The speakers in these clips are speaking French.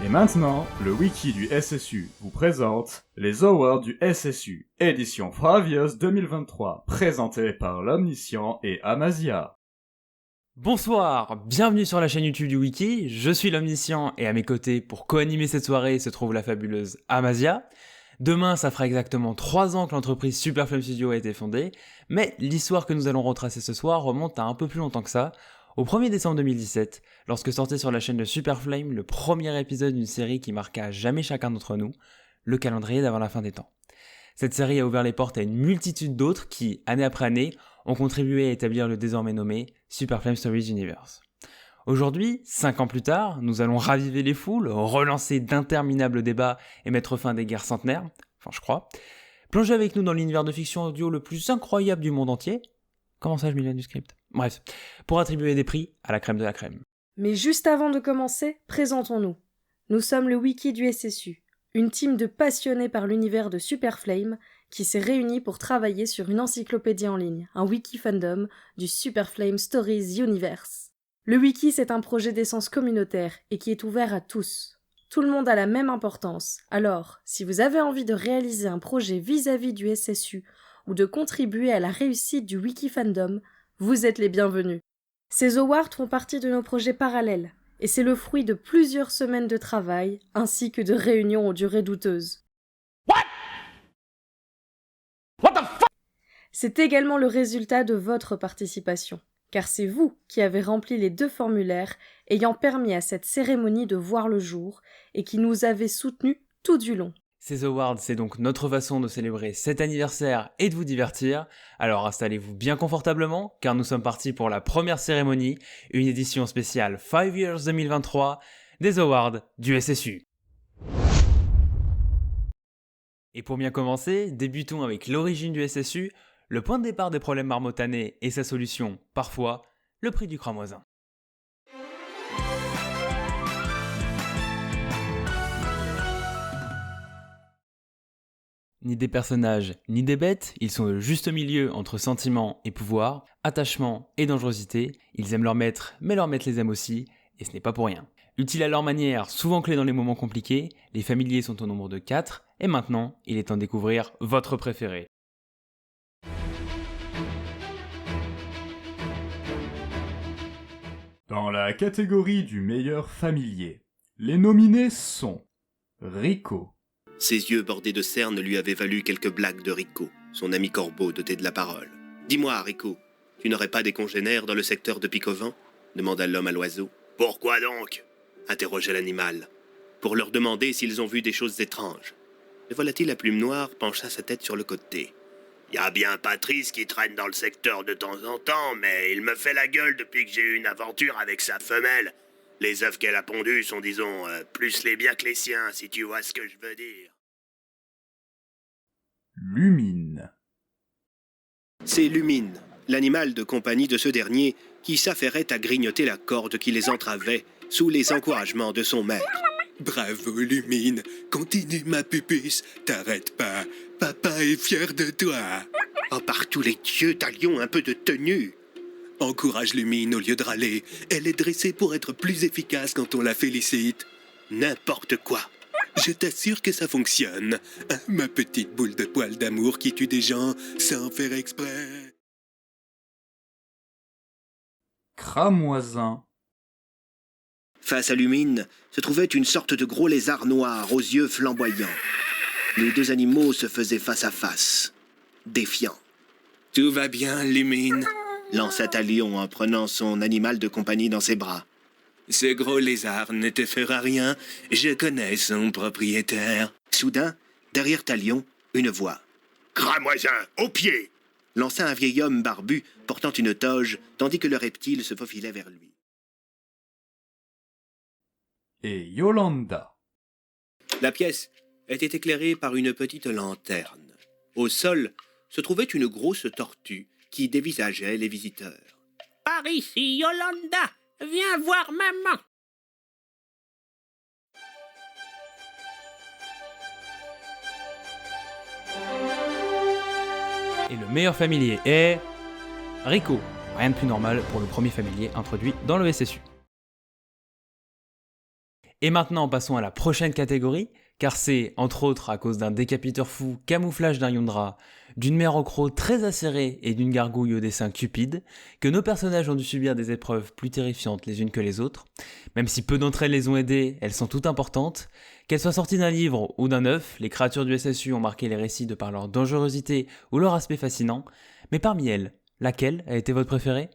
Et maintenant, le wiki du SSU vous présente les awards du SSU, édition 5 Years 2023, présenté par l'Omniscient et Amazia. Bonsoir, bienvenue sur la chaîne YouTube du Wiki, je suis l'Omniscient et à mes côtés pour co-animer cette soirée se trouve la fabuleuse Amazia. Demain, ça fera exactement 3 ans que l'entreprise Superflame Studio a été fondée, mais l'histoire que nous allons retracer ce soir remonte à un peu plus longtemps que ça, au 1er décembre 2017, lorsque sortait sur la chaîne de Superflame le premier épisode d'une série qui marqua à jamais chacun d'entre nous, le calendrier d'avant la fin des temps. Cette série a ouvert les portes à une multitude d'autres qui, année après année, ont contribué à établir le désormais nommé Superflame Stories Universe. Aujourd'hui, 5 ans plus tard, nous allons raviver les foules, relancer d'interminables débats et mettre fin à des guerres centenaires, enfin je crois. Plongez avec nous dans l'univers de fiction audio le plus incroyable du monde entier. Comment ça, je m'y viens du script ? Bref, pour attribuer des prix à la crème de la crème. Mais juste avant de commencer, présentons-nous. Nous sommes le Wiki du SSU, une team de passionnés par l'univers de Superflame qui s'est réunie pour travailler sur une encyclopédie en ligne, un wiki fandom du Superflame Stories Universe. Le wiki, c'est un projet d'essence communautaire et qui est ouvert à tous. Tout le monde a la même importance. Alors, si vous avez envie de réaliser un projet vis-à-vis du SSU ou de contribuer à la réussite du wiki fandom, vous êtes les bienvenus. Ces awards font partie de nos projets parallèles et c'est le fruit de plusieurs semaines de travail ainsi que de réunions aux durées douteuses. What the fuck ? C'est également le résultat de votre participation. Car c'est vous qui avez rempli les 2 formulaires ayant permis à cette cérémonie de voir le jour et qui nous avez soutenus tout du long. Ces awards, c'est donc notre façon de célébrer cet anniversaire et de vous divertir, alors installez-vous bien confortablement car nous sommes partis pour la première cérémonie, une édition spéciale 5 Years 2023 des awards du SSU. Et pour bien commencer, débutons avec l'origine du SSU, le point de départ des problèmes marmottanés et sa solution, parfois, le prix du cramoisin. Ni des personnages, ni des bêtes, ils sont le juste milieu entre sentiment et pouvoir, attachement et dangerosité, ils aiment leur maître, mais leur maître les aime aussi, et ce n'est pas pour rien. Utiles à leur manière, souvent clés dans les moments compliqués, les familiers sont au nombre de 4, et maintenant, il est temps de découvrir votre préféré. Dans la catégorie du meilleur familier, les nominés sont Rico. Ses yeux bordés de cernes lui avaient valu quelques blagues de Rico, son ami corbeau doté de la parole. « Dis-moi, Rico, tu n'aurais pas des congénères dans le secteur de Picovan ?» demanda l'homme à l'oiseau. « Pourquoi donc ?» interrogea l'animal. « Pour leur demander s'ils ont vu des choses étranges. » Le volatile à plume noire pencha sa tête sur le côté. « Y a bien Patrice qui traîne dans le secteur de temps en temps, mais il me fait la gueule depuis que j'ai eu une aventure avec sa femelle. Les œufs qu'elle a pondus sont, disons, plus les biens que les siens, si tu vois ce que je veux dire. » Lumine. C'est Lumine, l'animal de compagnie de ce dernier, qui s'affairait à grignoter la corde qui les entravait sous les encouragements de son maître. « Bravo, Lumine, continue ma pupusse, t'arrêtes pas, papa est fier de toi. »« Oh, par tous les dieux, Talion, un peu de tenue !» Encourage Lumine au lieu de râler. Elle est dressée pour être plus efficace quand on la félicite. N'importe quoi. Je t'assure que ça fonctionne. Hein, ma petite boule de poil d'amour qui tue des gens sans faire exprès. Cramoisin. Face à Lumine se trouvait une sorte de gros lézard noir aux yeux flamboyants. Les 2 animaux se faisaient face à face, défiants. « Tout va bien, Lumine ?» lança Talion en prenant son animal de compagnie dans ses bras. « Ce gros lézard ne te fera rien, je connais son propriétaire. » Soudain, derrière Talion, une voix. « Cramoisin, au pied !» lança un vieil homme barbu portant une toge, tandis que le reptile se faufilait vers lui. Et Yolanda. La pièce était éclairée par une petite lanterne. Au sol se trouvait une grosse tortue qui dévisageait les visiteurs. « Par ici, Yolanda, viens voir maman !» Et le meilleur familier est... Rico. Rien de plus normal pour le premier familier introduit dans le SSU. Et maintenant, passons à la prochaine catégorie, car c'est, entre autres, à cause d'un décapiteur fou camouflage d'un Yundra, d'une mère au croc très acérée et d'une gargouille au dessin cupide, que nos personnages ont dû subir des épreuves plus terrifiantes les unes que les autres. Même si peu d'entre elles les ont aidées, elles sont toutes importantes. Qu'elles soient sorties d'un livre ou d'un œuf, les créatures du SSU ont marqué les récits de par leur dangerosité ou leur aspect fascinant. Mais parmi elles, laquelle a été votre préférée ?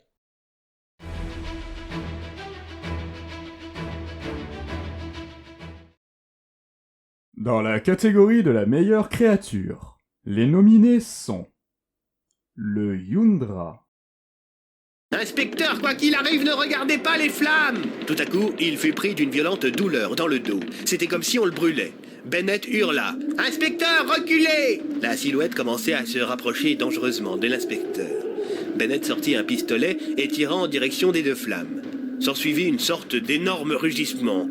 Dans la catégorie de la meilleure créature, les nominés sont le Yundra, Inspecteur, quoi qu'il arrive, ne regardez pas les flammes! Tout à coup, il fut pris d'une violente douleur dans le dos. C'était comme si on le brûlait. Bennett hurla. « Inspecteur, reculez !» La silhouette commençait à se rapprocher dangereusement de l'inspecteur. Bennett sortit un pistolet et tira en direction des deux flammes. S'ensuivit une sorte d'énorme rugissement.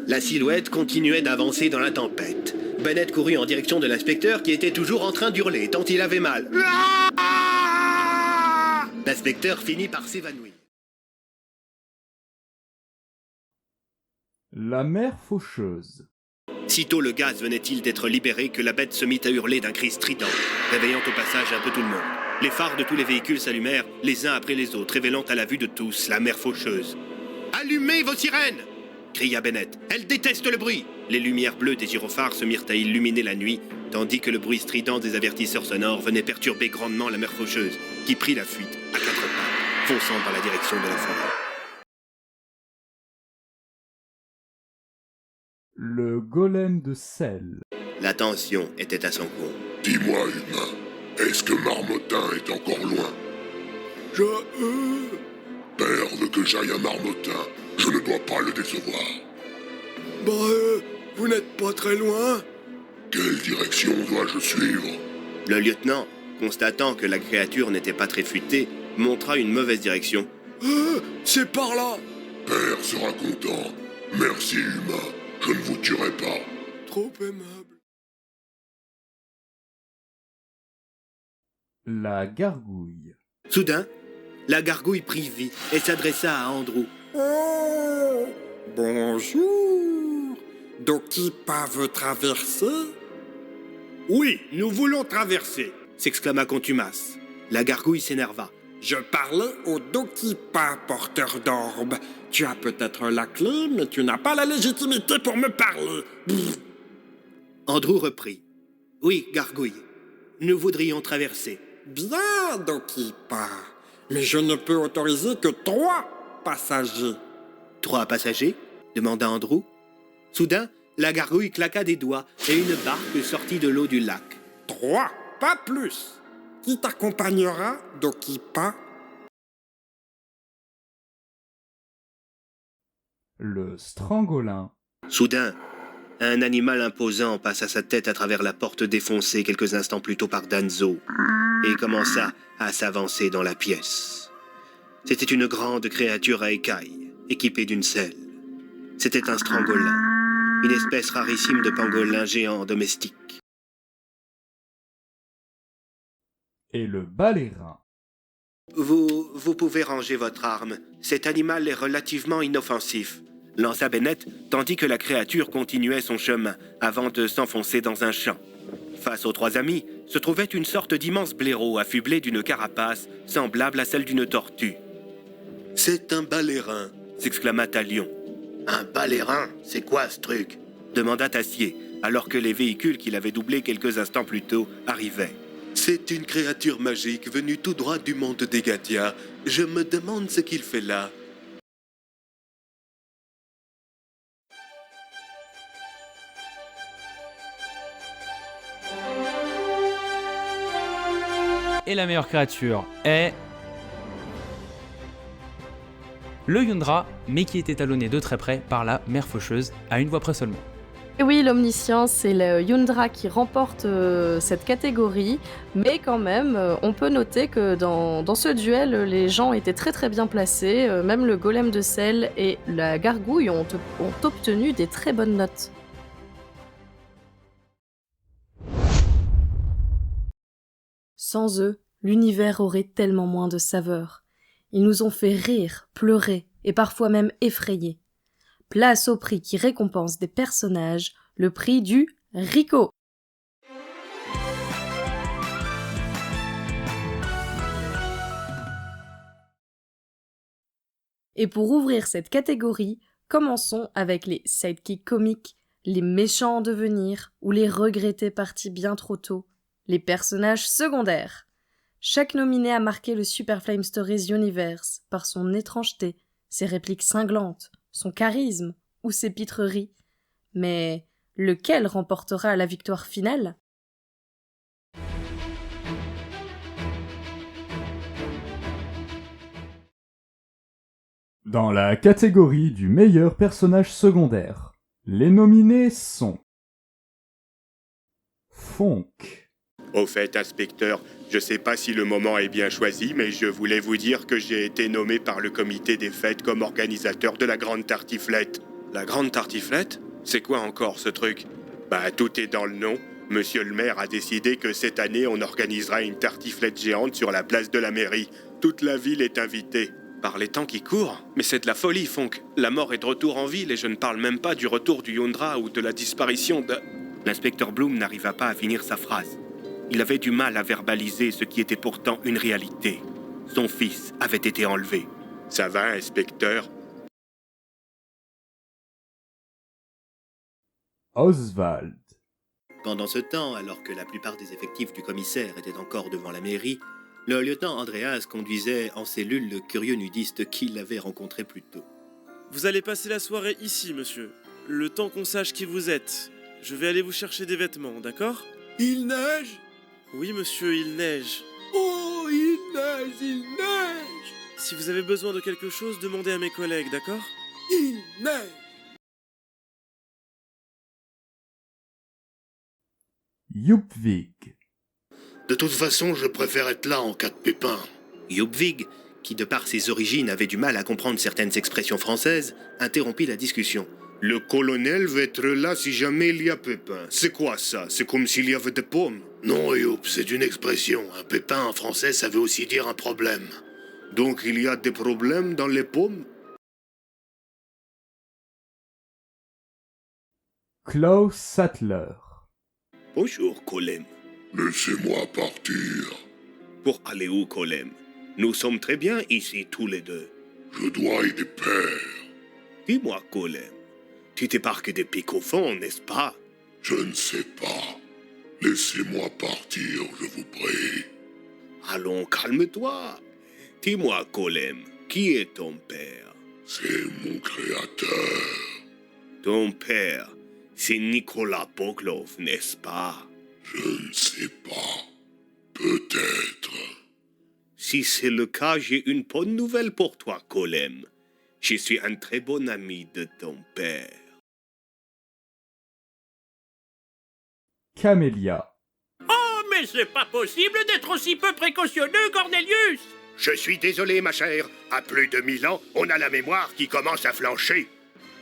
La silhouette continuait d'avancer dans la tempête. Bennett courut en direction de l'inspecteur qui était toujours en train d'hurler tant il avait mal. L'inspecteur finit par s'évanouir. la mère faucheuse, Sitôt le gaz venait-il d'être libéré que la bête se mit à hurler d'un cri strident, réveillant au passage un peu tout le monde. Les phares de tous les véhicules s'allumèrent, les uns après les autres, révélant à la vue de tous la mère faucheuse. « Allumez vos sirènes !» cria Bennett. « Elle déteste le bruit !» Les lumières bleues des gyrophares se mirent à illuminer la nuit, tandis que le bruit strident des avertisseurs sonores venait perturber grandement la mère faucheuse, qui prit la fuite à quatre pas, fonçant dans la direction de la forêt. le golem de sel, La tension était à son comble. Dis-moi, humain, est-ce que Marmottin est encore loin? Perle que j'aille à Marmottin, je ne dois pas le décevoir. Vous n'êtes pas très loin? Quelle direction dois-je suivre? Le lieutenant, constatant que la créature n'était pas très futée, montra une mauvaise direction. C'est par là! Père sera content. Merci, humain, je ne vous tuerai pas. Trop aimable. la gargouille, Soudain, la gargouille prit vie et s'adressa à Andrew. Oh, bonjour. Doki pas veut traverser? Oui, nous voulons traverser, s'exclama Contumace. La gargouille s'énerva. Je parlais au Dokipa, porteur d'orbe. Tu as peut-être la clé, mais tu n'as pas la légitimité pour me parler. Andrew reprit. Oui, gargouille, nous voudrions traverser. Bien, Dokipa. Mais je ne peux autoriser que 3 passagers. 3 passagers demanda Andrew. Soudain, la gargouille claqua des doigts et une barque sortit de l'eau du lac. 3, pas plus. Qui t'accompagnera, Dokipa? le strangolin, Soudain, un animal imposant passa sa tête à travers la porte défoncée quelques instants plus tôt par Danzo et commença à s'avancer dans la pièce. C'était une grande créature à écailles, équipée d'une selle. C'était un strangolin, une espèce rarissime de pangolin géant domestique. et le balérin, Vous pouvez ranger votre arme. Cet animal est relativement inoffensif, lança Bennett, tandis que la créature continuait son chemin avant de s'enfoncer dans un champ. Face aux 3 amis se trouvait une sorte d'immense blaireau affublé d'une carapace semblable à celle d'une tortue. « C'est un balérin !» s'exclama Talion. « Un balérin? C'est quoi ce truc ?» demanda Tassier, alors que les véhicules qu'il avait doublés quelques instants plus tôt arrivaient. C'est une créature magique venue tout droit du monde des Gatia. Je me demande ce qu'il fait là. Et la meilleure créature est... le Yundra, mais qui était talonné de très près par la mère faucheuse, à une voix près seulement. Et oui, l'omniscient, c'est le Yundra qui remporte cette catégorie, mais quand même, on peut noter que dans ce duel, les gens étaient très très bien placés, même le golem de sel et la gargouille ont obtenu des très bonnes notes. Sans eux, l'univers aurait tellement moins de saveur. Ils nous ont fait rire, pleurer et parfois même effrayé. Place au prix qui récompense des personnages, le prix du RICO. Et pour ouvrir cette catégorie, commençons avec les sidekicks comiques, les méchants en devenir ou les regrettés partis bien trop tôt, les personnages secondaires. Chaque nominé a marqué le Super Flame Stories Universe par son étrangeté, ses répliques cinglantes, son charisme ou ses pitreries. Mais lequel remportera la victoire finale ? Dans la catégorie du meilleur personnage secondaire, les nominés sont Fonk. Au fait, inspecteur, je sais pas si le moment est bien choisi, mais je voulais vous dire que j'ai été nommé par le comité des fêtes comme organisateur de la Grande Tartiflette. La Grande Tartiflette ? C'est quoi encore ce truc ? Bah, tout est dans le nom. Monsieur le maire a décidé que cette année, on organisera une tartiflette géante sur la place de la mairie. Toute la ville est invitée. Par les temps qui courent ? Mais c'est de la folie, Fonk. La mort est de retour en ville et je ne parle même pas du retour du Yondra ou de la disparition de... L'inspecteur Bloom n'arriva pas à finir sa phrase. Il avait du mal à verbaliser ce qui était pourtant une réalité. Son fils avait été enlevé. Ça va, inspecteur ? Oswald. Pendant ce temps, alors que la plupart des effectifs du commissaire étaient encore devant la mairie, le lieutenant Andreas conduisait en cellule le curieux nudiste qu'il avait rencontré plus tôt. Vous allez passer la soirée ici, monsieur. Le temps qu'on sache qui vous êtes. Je vais aller vous chercher des vêtements, d'accord ? Il neige? Oui, monsieur, il neige. Oh, il neige, il neige! Si vous avez besoin de quelque chose, demandez à mes collègues, d'accord ? Il neige! Yupvig. De toute façon, je préfère être là en cas de pépin. Yupvig, qui de par ses origines avait du mal à comprendre certaines expressions françaises, interrompit la discussion. Le colonel va être là si jamais il y a pépin. C'est quoi ça? C'est comme s'il y avait des pommes? Non, Youp, c'est une expression. Un pépin en français, ça veut aussi dire un problème. Donc il y a des problèmes dans les pommes? Klaus Sattler. Bonjour, Colem. Laissez-moi partir. Pour aller où, Colem? Nous sommes très bien ici, tous les deux. Je dois y des pères. Dis-moi, Colem, tu t'éparques des pics au fond, n'est-ce pas? Je ne sais pas. Laissez-moi partir, je vous prie. Allons, calme-toi. Dis-moi, Colem, qui est ton père? C'est mon créateur. Ton père, c'est Nicolas Poklov, n'est-ce pas? Je ne sais pas. Peut-être. Si c'est le cas, j'ai une bonne nouvelle pour toi, Colem. Je suis un très bon ami de ton père. Camélia. Oh, mais c'est pas possible d'être aussi peu précautionneux, Cornelius! Je suis désolé, ma chère. À plus de 1000 ans, on a la mémoire qui commence à flancher.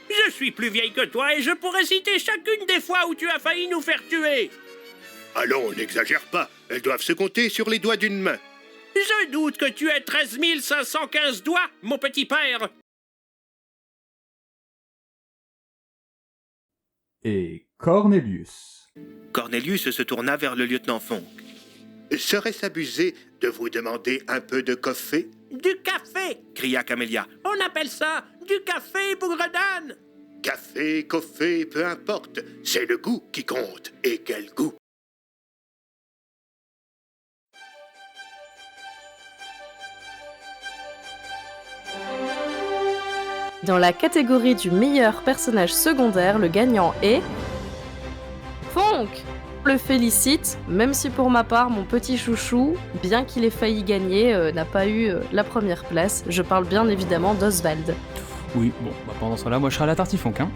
Je suis plus vieille que toi et je pourrais citer chacune des fois où tu as failli nous faire tuer. Allons, on n'exagère pas. Elles doivent se compter sur les doigts d'une main. Je doute que tu aies 13 515 doigts, mon petit père. Et Cornelius. Cornelius se tourna vers le lieutenant Fonk. Serait-ce abusé de vous demander un peu de café? Du café, Cria Camélia. on appelle ça du café, bougredane. Café, coffee, peu importe. C'est le goût qui compte. Et quel goût! Dans la catégorie du meilleur personnage secondaire, le gagnant est... Fonk. Le félicite, même si pour ma part, mon petit chouchou, bien qu'il ait failli gagner, n'a pas eu la première place. Je parle bien évidemment d'Oswald. Oui, bon, bah pendant ce temps-là, moi je serai à la tartifonque, hein.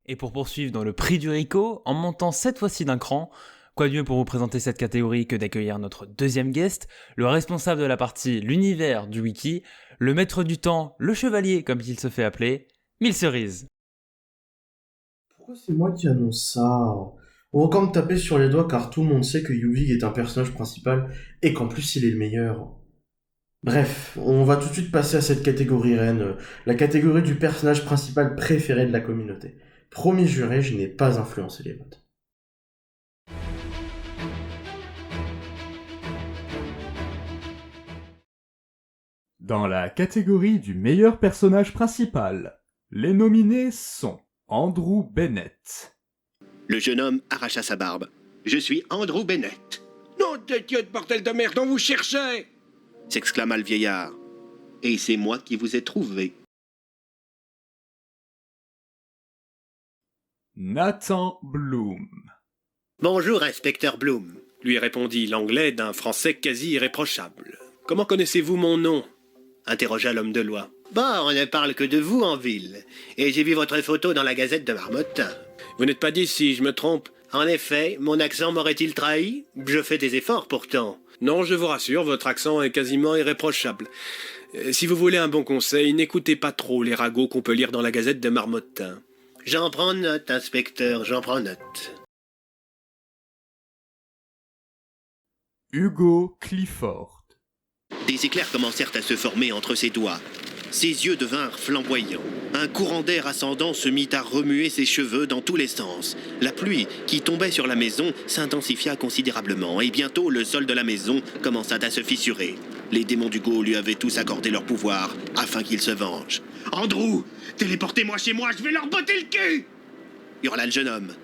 Et pour poursuivre dans le prix du RICO, en montant cette fois-ci d'un cran, quoi de mieux pour vous présenter cette catégorie que d'accueillir notre deuxième guest, le responsable de la partie l'univers du wiki, le maître du temps, le chevalier comme il se fait appeler, Mille Cerises. Pourquoi c'est moi qui annonce ça? On va quand même taper sur les doigts car tout le monde sait que Yuvig est un personnage principal et qu'en plus il est le meilleur. Bref, on va tout de suite passer à cette catégorie reine, la catégorie du personnage principal préféré de la communauté. Promis juré, je n'ai pas influencé les votes. Dans la catégorie du meilleur personnage principal, les nominés sont Andrew Bennett, Le jeune homme arracha sa barbe. Je suis Andrew Bennett, Non, de Dieu de bordel de merde, on vous cherchait! s'exclama le vieillard. Et c'est moi qui vous ai trouvé. Nathan Bloom, Bonjour, inspecteur Bloom, Lui répondit l'anglais d'un français quasi irréprochable. Comment connaissez-vous mon nom? interrogea l'homme de loi. Bah, on ne parle que de vous en ville. Et j'ai vu votre photo dans la gazette de Marmottin. Vous n'êtes pas d'ici, je me trompe? En effet, mon accent m'aurait-il trahi? Je fais des efforts pourtant. Non, je vous rassure, votre accent est quasiment irréprochable. Si vous voulez un bon conseil, n'écoutez pas trop les ragots qu'on peut lire dans la gazette de Marmottin. J'en prends note, inspecteur, j'en prends note. Hugo Clifford, Des éclairs commencèrent à se former entre ses doigts. Ses yeux devinrent flamboyants. Un courant d'air ascendant se mit à remuer ses cheveux dans tous les sens. La pluie qui tombait sur la maison s'intensifia considérablement et bientôt le sol de la maison commença à se fissurer. Les démons d'Hugo lui avaient tous accordé leur pouvoir afin qu'il se venge. « Andrew, téléportez-moi chez moi, je vais leur botter le cul !» hurla le jeune homme.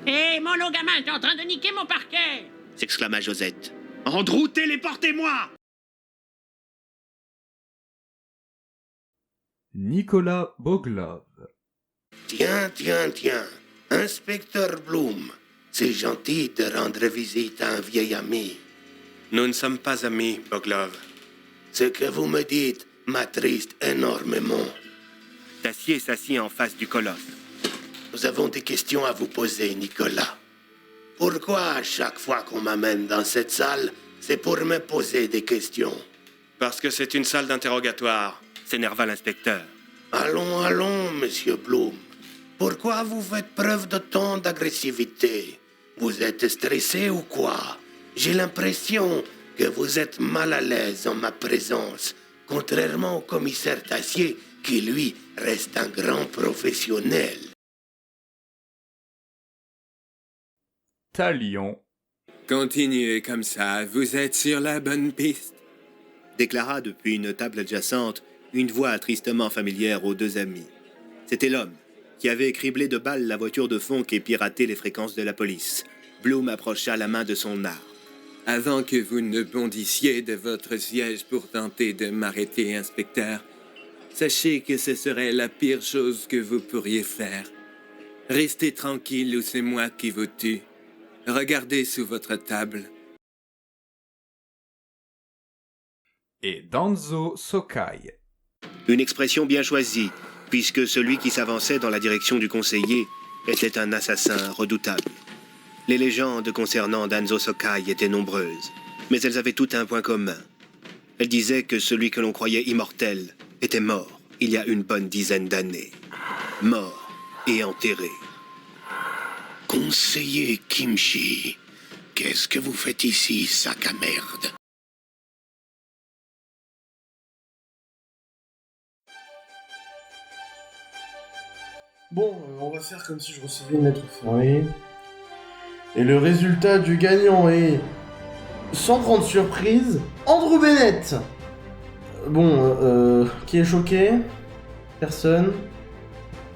Hé, mollo gamin, t'es en train de niquer mon parquet! S'exclama Josette. « Andrew, téléportez-moi !» Nicolas Boglov, Tiens, inspecteur Bloom, c'est gentil de rendre visite à un vieil ami. Nous ne sommes pas amis, Boglov. Ce que vous me dites m'attriste énormément. Tassier s'assit en face du colosse. Nous avons des questions à vous poser, Nicolas. Pourquoi à chaque fois qu'on m'amène dans cette salle, c'est pour me poser des questions? Parce que c'est une salle d'interrogatoire, s'énerva l'inspecteur. Allons, monsieur Bloom. Pourquoi vous faites preuve de tant d'agressivité? Vous êtes stressé ou quoi? J'ai l'impression que vous êtes mal à l'aise en ma présence, contrairement au commissaire Tassier, qui lui reste un grand professionnel. Talion, Continuez comme ça, vous êtes sur la bonne piste. Déclara depuis une table adjacente une voix tristement familière aux deux amis. C'était l'homme qui avait criblé de balles la voiture de Fonck et piraté les fréquences de la police. Bloom approcha la main de son arme. Avant que vous ne bondissiez de votre siège pour tenter de m'arrêter, inspecteur, sachez que ce serait la pire chose que vous pourriez faire. Restez tranquille ou c'est moi qui vous tue. Regardez sous votre table. et Danzo Sokai. Une expression bien choisie, puisque celui qui s'avançait dans la direction du conseiller était un assassin redoutable. Les légendes concernant Danzo Sokai étaient nombreuses, mais elles avaient toutes un point commun. Elles disaient que celui que l'on croyait immortel était mort il y a une bonne dizaine d'années. Mort et enterré. Conseiller Kimchi, qu'est-ce que vous faites ici, sac à merde? Bon, on va faire comme si je recevais une lettre fermée. Et le résultat du gagnant est... sans grande surprise, Andrew Bennett. Bon, qui est choqué? Personne.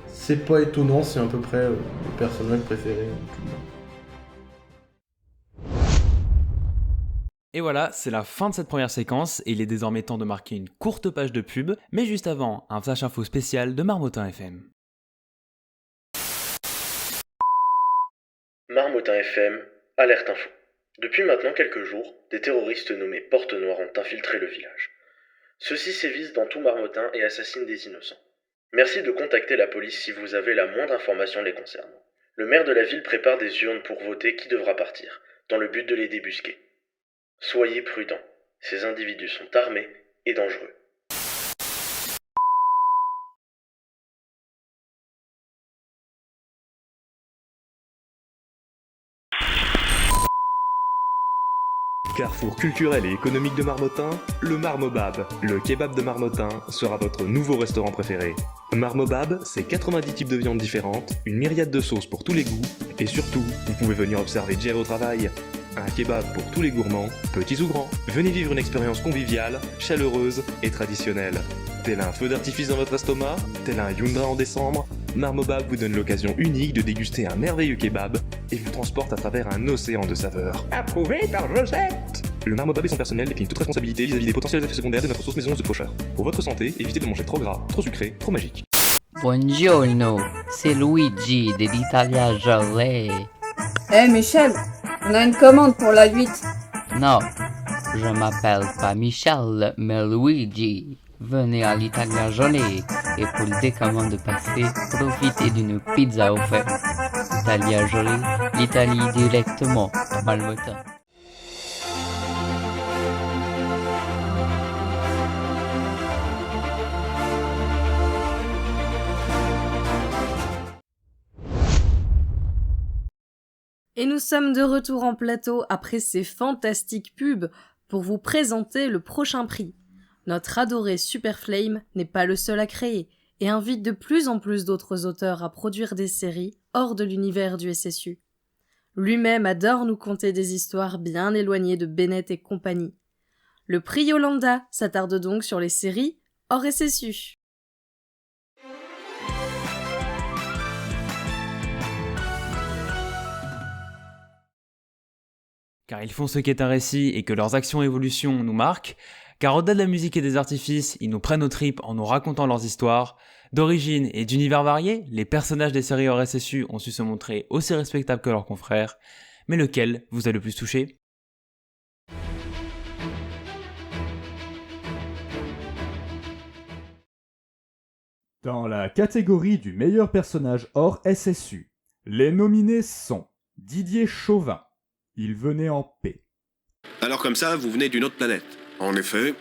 C'est pas étonnant, c'est à peu près le personnage préféré de tout le monde. Et voilà, c'est la fin de cette première séquence et il est désormais temps de marquer une courte page de pub, mais juste avant, un flash info spécial de Marmottin FM. Marmottin FM, alerte info. Depuis maintenant quelques jours, des terroristes nommés Porte-Noire ont infiltré le village. Ceux-ci sévissent dans tout Marmottin et assassinent des innocents. Merci de contacter la police si vous avez la moindre information les concernant. Le maire de la ville prépare des urnes pour voter qui devra partir, dans le but de les débusquer. Soyez prudents, ces individus sont armés et dangereux. Carrefour culturel et économique de Marmottin, le Marmobab, le kebab de Marmottin, sera votre nouveau restaurant préféré. Marmobab, c'est 90 types de viandes différentes, une myriade de sauces pour tous les goûts, et surtout, vous pouvez venir observer Jay au travail. Un kebab pour tous les gourmands, petits ou grands. Venez vivre une expérience conviviale, chaleureuse et traditionnelle. Tel un feu d'artifice dans votre estomac, tel un Yundra en décembre, Marmobab vous donne l'occasion unique de déguster un merveilleux kebab et vous transporte à travers un océan de saveurs. Approuvé par Josette. Le Marmobab et son personnel décline toute responsabilité vis-à-vis des potentiels effets secondaires de notre sauce maison de Pocher. Pour votre santé, évitez de manger trop gras, trop sucré, trop magique. Buongiorno, c'est Luigi de l'Italia Gelée. Eh Michel, on a une commande pour la 8. Non, je m'appelle pas Michel, mais Luigi. Venez à l'Italia Gelée et pour le décommande de passé, profitez d'une pizza offerte. Italia Gelée, l'Italie directement à Marmottin. Et nous sommes de retour en plateau après ces fantastiques pubs pour vous présenter le prochain prix. Notre adoré Super Flame n'est pas le seul à créer et invite de plus en plus d'autres auteurs à produire des séries hors de l'univers du SSU. Lui-même adore nous conter des histoires bien éloignées de Bennett et compagnie. Le prix Yolanda s'attarde donc sur les séries hors SSU. Car ils font ce qu'est un récit et que leurs actions et évolutions nous marquent, car au-delà de la musique et des artifices, ils nous prennent aux tripes en nous racontant leurs histoires. D'origine et d'univers variés, les personnages des séries hors SSU ont su se montrer aussi respectables que leurs confrères, mais lequel vous a le plus touché ? Dans la catégorie du meilleur personnage hors SSU, les nominés sont Didier Chauvin. Il venait en paix. Alors comme ça, vous venez d'une autre planète. En effet,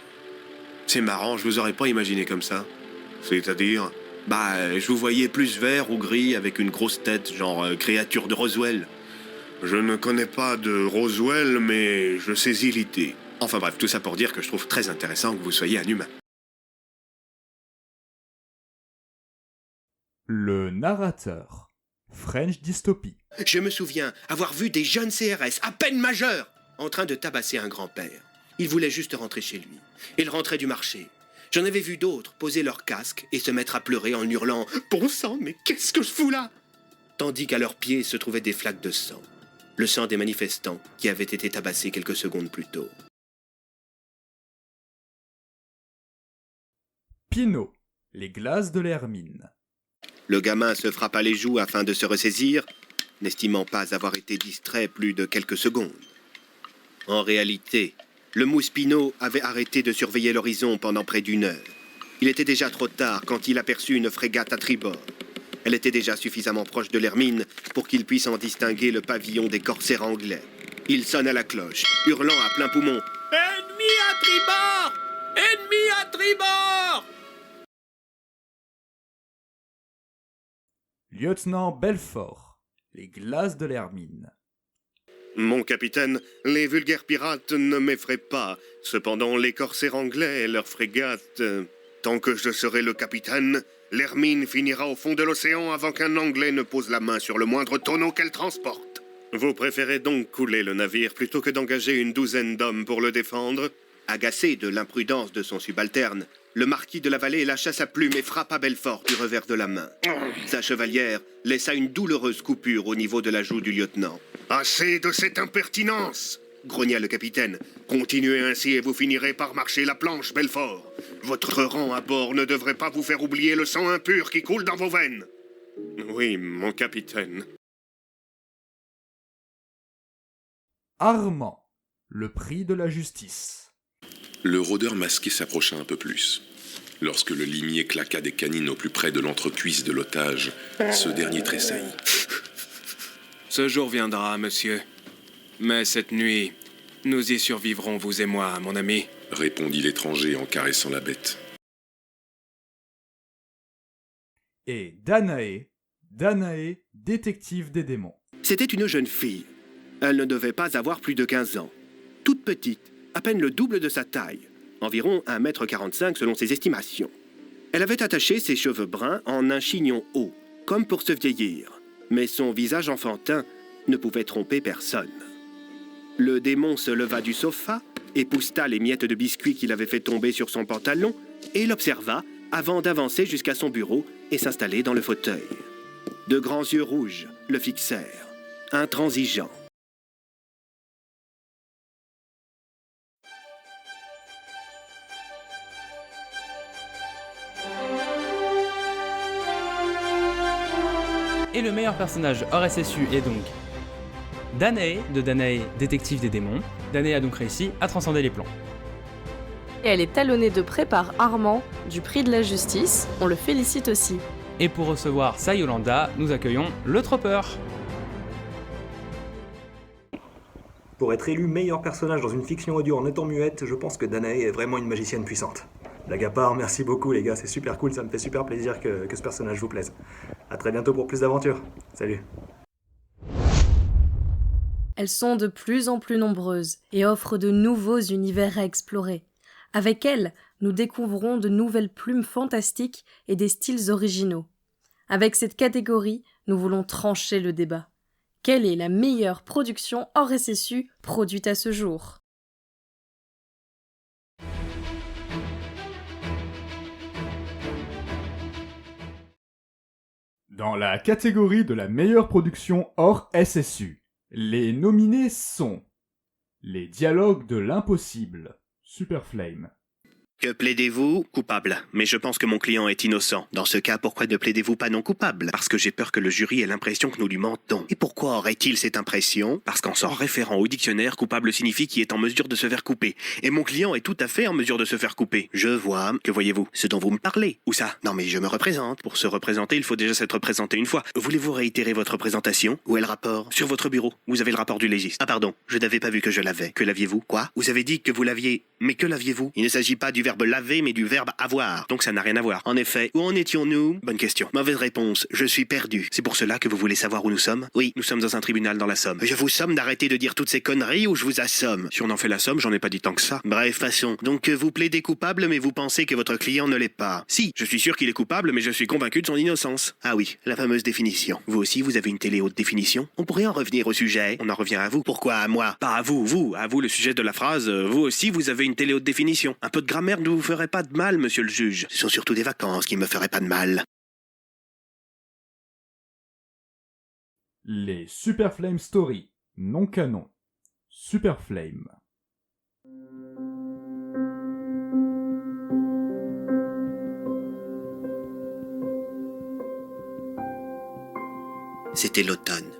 C'est marrant, je vous aurais pas imaginé comme ça. c'est-à-dire, Je vous voyais plus vert ou gris avec une grosse tête, genre créature de Roswell. je ne connais pas de Roswell, mais je saisis l'idée. Enfin bref, tout ça pour dire que je trouve très intéressant que vous soyez un humain. Le narrateur. French Dystopie. Je me souviens avoir vu des jeunes CRS, à peine majeurs, en train de tabasser un grand-père. Il voulait juste rentrer chez lui. Il rentrait du marché. J'en avais vu d'autres poser leur casque et se mettre à pleurer en hurlant « Bon sang, mais qu'est-ce que je fous là ?» Tandis qu'à leurs pieds se trouvaient des flaques de sang. Le sang des manifestants qui avaient été tabassés quelques secondes plus tôt. Pinot. Les glaces de l'Hermine. Le gamin se frappa les joues afin de se ressaisir, n'estimant pas avoir été distrait plus de quelques secondes. En réalité, le mousse Pinot avait arrêté de surveiller l'horizon pendant près d'1 heure. Il était déjà trop tard quand il aperçut une frégate à tribord. Elle était déjà suffisamment proche de l'Hermine pour qu'il puisse en distinguer le pavillon des corsaires anglais. Il sonna la cloche, hurlant à plein poumon « Ennemi à tribord! Ennemi à tribord !» Lieutenant Belfort. Les glaces de l'Hermine. Mon capitaine, les vulgaires pirates ne m'effraient pas. Cependant, les corsaires anglais et leurs frégates... tant que je serai le capitaine, l'Hermine finira au fond de l'océan avant qu'un Anglais ne pose la main sur le moindre tonneau qu'elle transporte. Vous préférez donc couler le navire plutôt que d'engager une douzaine d'hommes pour le défendre ? Agacé de l'imprudence de son subalterne, le marquis de la Vallée lâcha sa plume et frappa Belfort du revers de la main. Sa chevalière laissa une douloureuse coupure au niveau de la joue du lieutenant. « Assez de cette impertinence !» grogna le capitaine. « Continuez ainsi et vous finirez par marcher la planche, Belfort. Votre rang à bord ne devrait pas vous faire oublier le sang impur qui coule dans vos veines. » « Oui, mon capitaine. » Armand. Le prix de la justice. Le rôdeur masqué s'approcha un peu plus. Lorsque le limier claqua des canines au plus près de l'entrecuisse de l'otage, ce dernier tressaillit. Ce jour viendra, monsieur. Mais cette nuit, nous y survivrons, vous et moi, mon ami, répondit l'étranger en caressant la bête. Et Danae. Danae, détective des démons. C'était une jeune fille. Elle ne devait pas avoir plus de 15 ans. Toute toute petite, à peine le double de sa taille, environ 1,45 m selon ses estimations. Elle avait attaché ses cheveux bruns en un chignon haut, comme pour se vieillir, mais son visage enfantin ne pouvait tromper personne. Le démon se leva du sofa, épousseta les miettes de biscuits qu'il avait fait tomber sur son pantalon et l'observa avant d'avancer jusqu'à son bureau et s'installer dans le fauteuil. De grands yeux rouges le fixèrent, intransigeants. Et le meilleur personnage hors SSU est donc Danae, de Danae, détective des démons. Danae a donc réussi à transcender les plans. Et elle est talonnée de près par Armand, du prix de la justice, on le félicite aussi. Et pour recevoir sa Yolanda, nous accueillons le Tropper. Pour être élu meilleur personnage dans une fiction audio en étant muette, je pense que Danae est vraiment une magicienne puissante. Blague à part, merci beaucoup les gars, c'est super cool, ça me fait super plaisir que ce personnage vous plaise. A très bientôt pour plus d'aventures. Salut. Elles sont de plus en plus nombreuses et offrent de nouveaux univers à explorer. Avec elles, nous découvrons de nouvelles plumes fantastiques et des styles originaux. Avec cette catégorie, nous voulons trancher le débat. Quelle est la meilleure production hors SSU produite à ce jour ? Dans la catégorie de la meilleure production hors SSU, les nominés sont Les Dialogues de l'Impossible, Super Flame. Que plaidez-vous? Coupable. Mais je pense que mon client est innocent. Dans ce cas, pourquoi ne plaidez-vous pas non coupable? Parce que j'ai peur que le jury ait l'impression que nous lui mentons. Et pourquoi aurait-il cette impression? Parce qu'en s'en référant au dictionnaire, coupable signifie qui est en mesure de se faire couper. Et mon client est tout à fait en mesure de se faire couper. Je vois. Que voyez-vous? Ce dont vous me parlez. Où ça? Non mais je me représente. Pour se représenter, il faut déjà s'être présenté une fois. Voulez-vous réitérer votre présentation? Où est le rapport? Sur votre bureau. Vous avez le rapport du légiste. Ah pardon, je n'avais pas vu que je l'avais. Que l'aviez-vous? Quoi? Vous avez dit que vous l'aviez. Mais que l'aviez-vous? Il ne s'agit pas du verbe laver, mais du verbe avoir. Donc ça n'a rien à voir. En effet, où en étions-nous? Bonne question. Mauvaise réponse. Je suis perdu. C'est pour cela que vous voulez savoir où nous sommes? Oui, nous sommes dans un tribunal dans la Somme. Je vous somme d'arrêter de dire toutes ces conneries ou je vous assomme? Si on en fait la somme, j'en ai pas dit tant que ça. Bref, façon. Donc vous plaidez coupable, mais vous pensez que votre client ne l'est pas. Si, je suis sûr qu'il est coupable, mais je suis convaincu de son innocence. Ah oui, la fameuse définition. Vous aussi, vous avez une télé haute définition? On pourrait en revenir au sujet. On en revient à vous. Pourquoi à moi? Pas à vous, vous. À vous le sujet de la phrase. Vous aussi, vous avez une télé haute définition. Un peu de grammaire ne vous ferait pas de mal, monsieur le juge. Ce sont surtout des vacances qui me feraient pas de mal. Les Super Flame Story, non canon. Super Flame. C'était l'automne.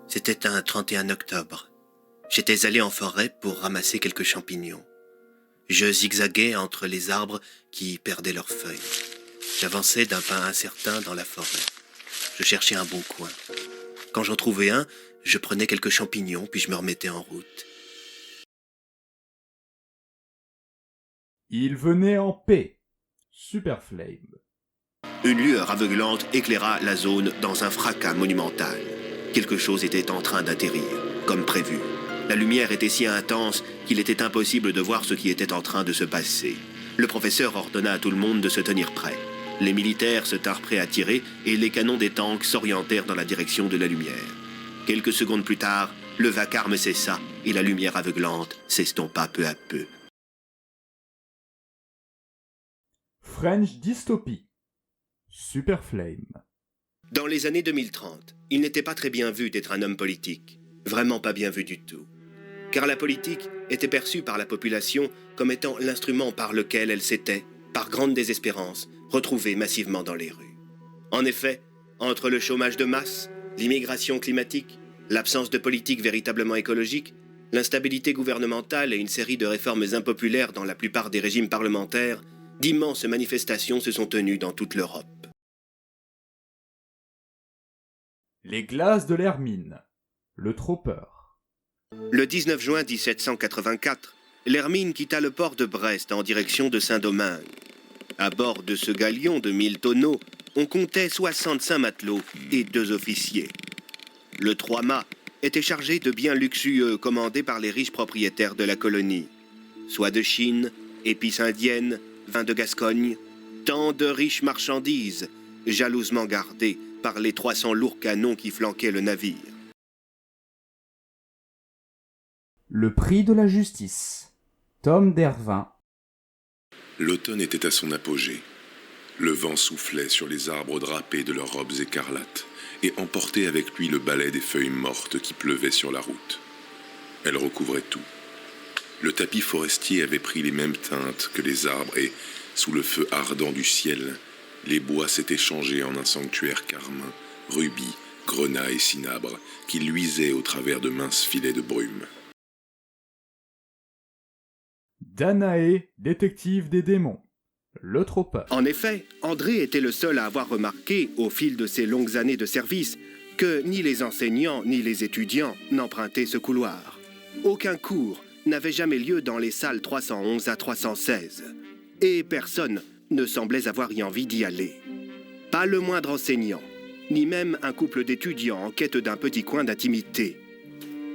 C'était un 31 octobre. J'étais allé en forêt pour ramasser quelques champignons. Je zigzaguais entre les arbres qui perdaient leurs feuilles. J'avançais d'un pas incertain dans la forêt. Je cherchais un bon coin. Quand j'en trouvais un, je prenais quelques champignons, puis je me remettais en route. Il venait en paix. Super Flame. Une lueur aveuglante éclaira la zone dans un fracas monumental. Quelque chose était en train d'atterrir, comme prévu. La lumière était si intense qu'il était impossible de voir ce qui était en train de se passer. Le professeur ordonna à tout le monde de se tenir prêt. Les militaires se tinrent prêts à tirer et les canons des tanks s'orientèrent dans la direction de la lumière. Quelques secondes plus tard, le vacarme cessa et la lumière aveuglante s'estompa peu à peu. French Dystopie. Super Flame. Dans les années 2030, il n'était pas très bien vu d'être un homme politique. Vraiment pas bien vu du tout. Car la politique était perçue par la population comme étant l'instrument par lequel elle s'était, par grande désespérance, retrouvée massivement dans les rues. En effet, entre le chômage de masse, l'immigration climatique, l'absence de politique véritablement écologique, l'instabilité gouvernementale et une série de réformes impopulaires dans la plupart des régimes parlementaires, d'immenses manifestations se sont tenues dans toute l'Europe. Les glaces de l'Hermine. Le Tropper. Le 19 juin 1784, l'Hermine quitta le port de Brest en direction de Saint-Domingue. À bord de ce galion de 1000 tonneaux, on comptait 65 matelots et 2 officiers. Le 3 mâts était chargé de biens luxueux commandés par les riches propriétaires de la colonie. Soie de Chine, épices indiennes, vin de Gascogne, tant de riches marchandises, jalousement gardées par les 300 lourds canons qui flanquaient le navire. Le prix de la justice. Tom d'Hervin. L'automne était à son apogée. Le vent soufflait sur les arbres drapés de leurs robes écarlates et emportait avec lui le balai des feuilles mortes qui pleuvaient sur la route. Elle recouvrait tout. Le tapis forestier avait pris les mêmes teintes que les arbres et, sous le feu ardent du ciel, les bois s'étaient changés en un sanctuaire carmin, rubis, grenat et cinabre, qui luisaient au travers de minces filets de brume. Danae, détective des démons. Le Tropa. En effet, André était le seul à avoir remarqué, au fil de ses longues années de service, que ni les enseignants ni les étudiants n'empruntaient ce couloir. Aucun cours n'avait jamais lieu dans les salles 311 à 316. Et personne ne semblait avoir envie d'y aller. Pas le moindre enseignant, ni même un couple d'étudiants en quête d'un petit coin d'intimité.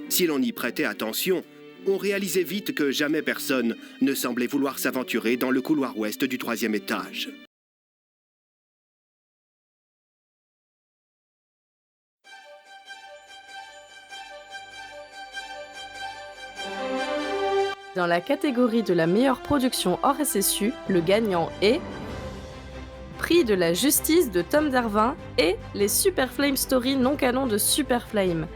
Si l'on y prêtait attention, on réalisait vite que jamais personne ne semblait vouloir s'aventurer dans le couloir ouest du 3e étage. Dans la catégorie de la meilleure production hors SSU, le gagnant est Prix de la justice de Tom d'Hervin et les Super Flame Story non canon de Super Flame.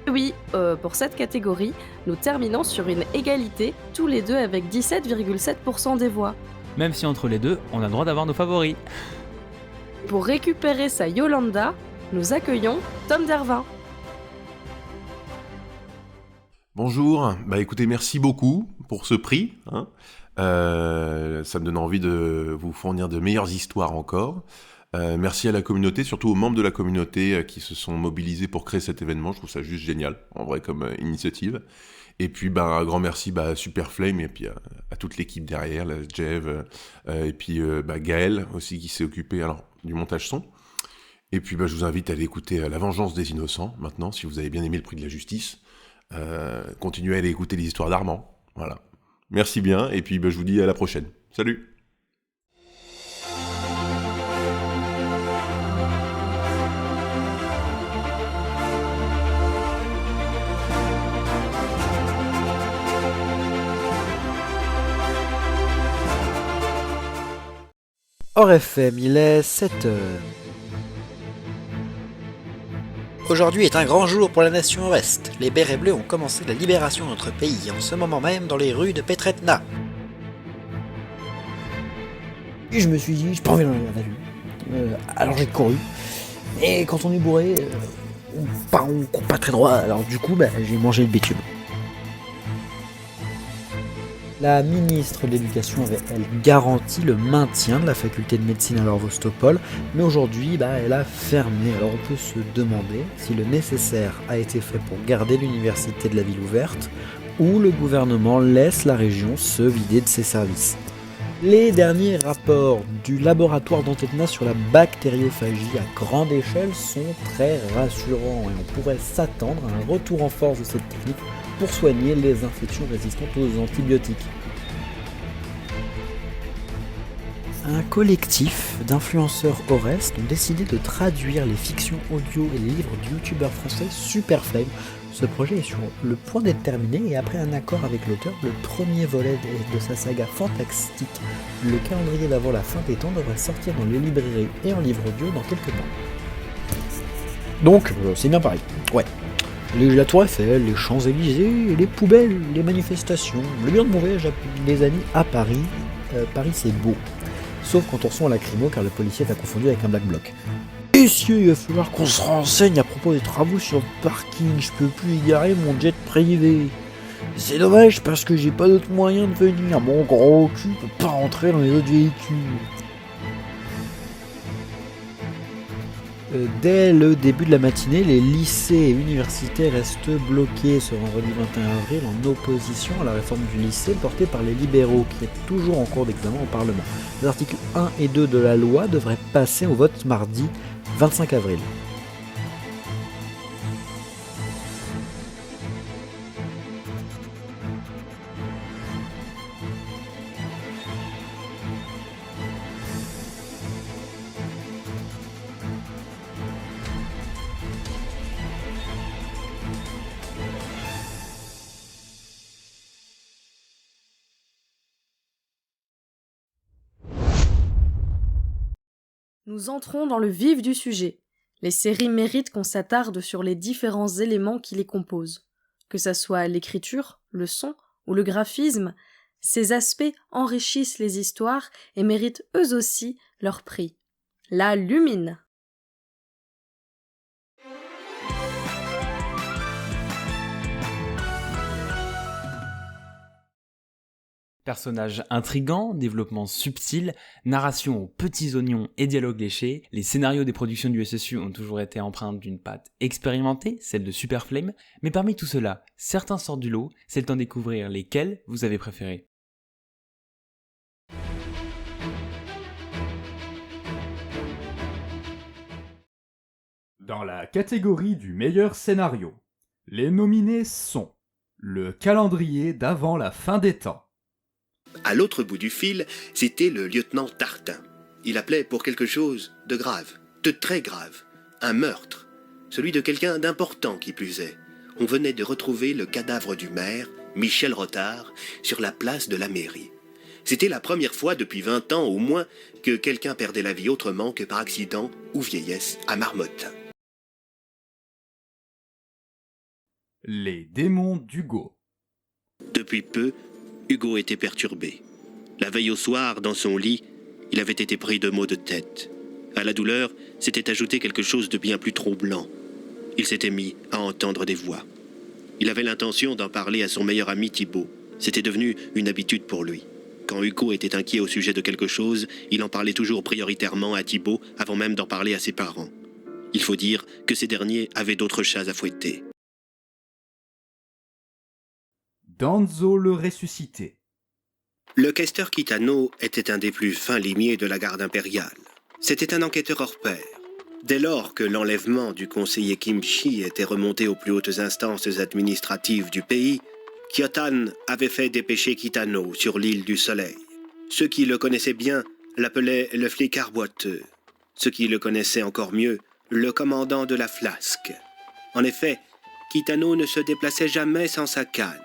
Oui, pour cette catégorie, nous terminons sur une égalité, tous les deux avec 17,7% des voix. Même si entre les deux, on a le droit d'avoir nos favoris. Pour récupérer sa Yolanda, nous accueillons Tom d'Hervin. Bonjour, écoutez, merci beaucoup pour ce prix. Ça me donne envie de vous fournir de meilleures histoires encore. Merci à la communauté, surtout aux membres de la communauté qui se sont mobilisés pour créer cet événement. Je trouve ça juste génial, en vrai, comme initiative. Et puis, un grand merci à Super Flame et puis à toute l'équipe derrière, la Jev, et puis Gaël aussi qui s'est occupé du montage son. Et puis, je vous invite à aller écouter La Vengeance des Innocents, maintenant, si vous avez bien aimé le prix de la justice. Continuez à aller écouter les histoires d'Armand. Voilà. Merci bien, et puis je vous dis à la prochaine. Salut! Hors FM, il est 7h. Aujourd'hui est un grand jour pour la nation Ouest. Les bérets bleus ont commencé la libération de notre pays en ce moment même dans les rues de Petretna. Et je me suis dit, j'ai pas envie d'en avoir vu. Alors j'ai couru. Et quand on est bourré, on court pas très droit. Alors du coup, j'ai mangé le bitume. La ministre de l'Éducation avait, elle, garanti le maintien de la faculté de médecine à l'Orvostopol, mais aujourd'hui, elle a fermé. Alors on peut se demander si le nécessaire a été fait pour garder l'université de la ville ouverte, ou le gouvernement laisse la région se vider de ses services. Les derniers rapports du laboratoire d'Antetna sur la bactériophagie à grande échelle sont très rassurants et on pourrait s'attendre à un retour en force de cette technique pour soigner les infections résistantes aux antibiotiques. Un collectif d'influenceurs Orest ont décidé de traduire les fictions audio et les livres du youtubeur français Super Flame. Ce projet est sur le point d'être terminé et après un accord avec l'auteur, le premier volet de sa saga fantastique, le calendrier d'avant la fin des temps, devrait sortir dans les librairies et en livre audio dans quelques mois. Donc, c'est bien pareil. Ouais. La Tour Eiffel, les Champs-Élysées, les poubelles, les manifestations, le bien de mon voyage des amis à Paris. Paris c'est beau. Sauf quand on ressent la lacrymo car le policier t'a confondu avec un black bloc. Messieurs, il va falloir qu'on se renseigne à propos des travaux sur le parking, je peux plus y garer mon jet privé. C'est dommage parce que j'ai pas d'autre moyen de venir, mon gros cul peut pas rentrer dans les autres véhicules. Dès le début de la matinée, les lycées et universités restent bloqués ce vendredi 21 avril en opposition à la réforme du lycée portée par les libéraux qui est toujours en cours d'examen au Parlement. Les articles 1 et 2 de la loi devraient passer au vote mardi 25 avril. Nous entrons dans le vif du sujet. Les séries méritent qu'on s'attarde sur les différents éléments qui les composent. Que ça soit l'écriture, le son ou le graphisme, ces aspects enrichissent les histoires et méritent eux aussi leur prix. La Lumine. Personnages intrigants, développement subtil, narration aux petits oignons et dialogues léchés, les scénarios des productions du SSU ont toujours été empreintes d'une patte expérimentée, celle de Super Flame, mais parmi tout cela, certains sortent du lot, c'est le temps de découvrir lesquels vous avez préférés. Dans la catégorie du meilleur scénario, les nominés sont Le calendrier d'avant la fin des temps. À l'autre bout du fil, c'était le lieutenant Tartin. Il appelait pour quelque chose de grave, de très grave, un meurtre, celui de quelqu'un d'important qui plus est. On venait de retrouver le cadavre du maire, Michel Rotard, sur la place de la mairie. C'était la première fois depuis 20 ans au moins que quelqu'un perdait la vie autrement que par accident ou vieillesse à Marmottin. Les démons d'Hugo. Depuis peu, Hugo était perturbé. La veille au soir, dans son lit, il avait été pris de maux de tête. À la douleur, s'était ajouté quelque chose de bien plus troublant. Il s'était mis à entendre des voix. Il avait l'intention d'en parler à son meilleur ami Thibaut. C'était devenu une habitude pour lui. Quand Hugo était inquiet au sujet de quelque chose, il en parlait toujours prioritairement à Thibaut avant même d'en parler à ses parents. Il faut dire que ces derniers avaient d'autres chats à fouetter. Danzo le ressuscité. Le questeur Kitano était un des plus fins limiers de la garde impériale. C'était un enquêteur hors pair. Dès lors que l'enlèvement du conseiller Kimchi était remonté aux plus hautes instances administratives du pays, Kyotan avait fait dépêcher Kitano sur l'île du Soleil. Ceux qui le connaissaient bien l'appelaient le flicard boiteux. Ceux qui le connaissaient encore mieux, le commandant de la flasque. En effet, Kitano ne se déplaçait jamais sans sa canne.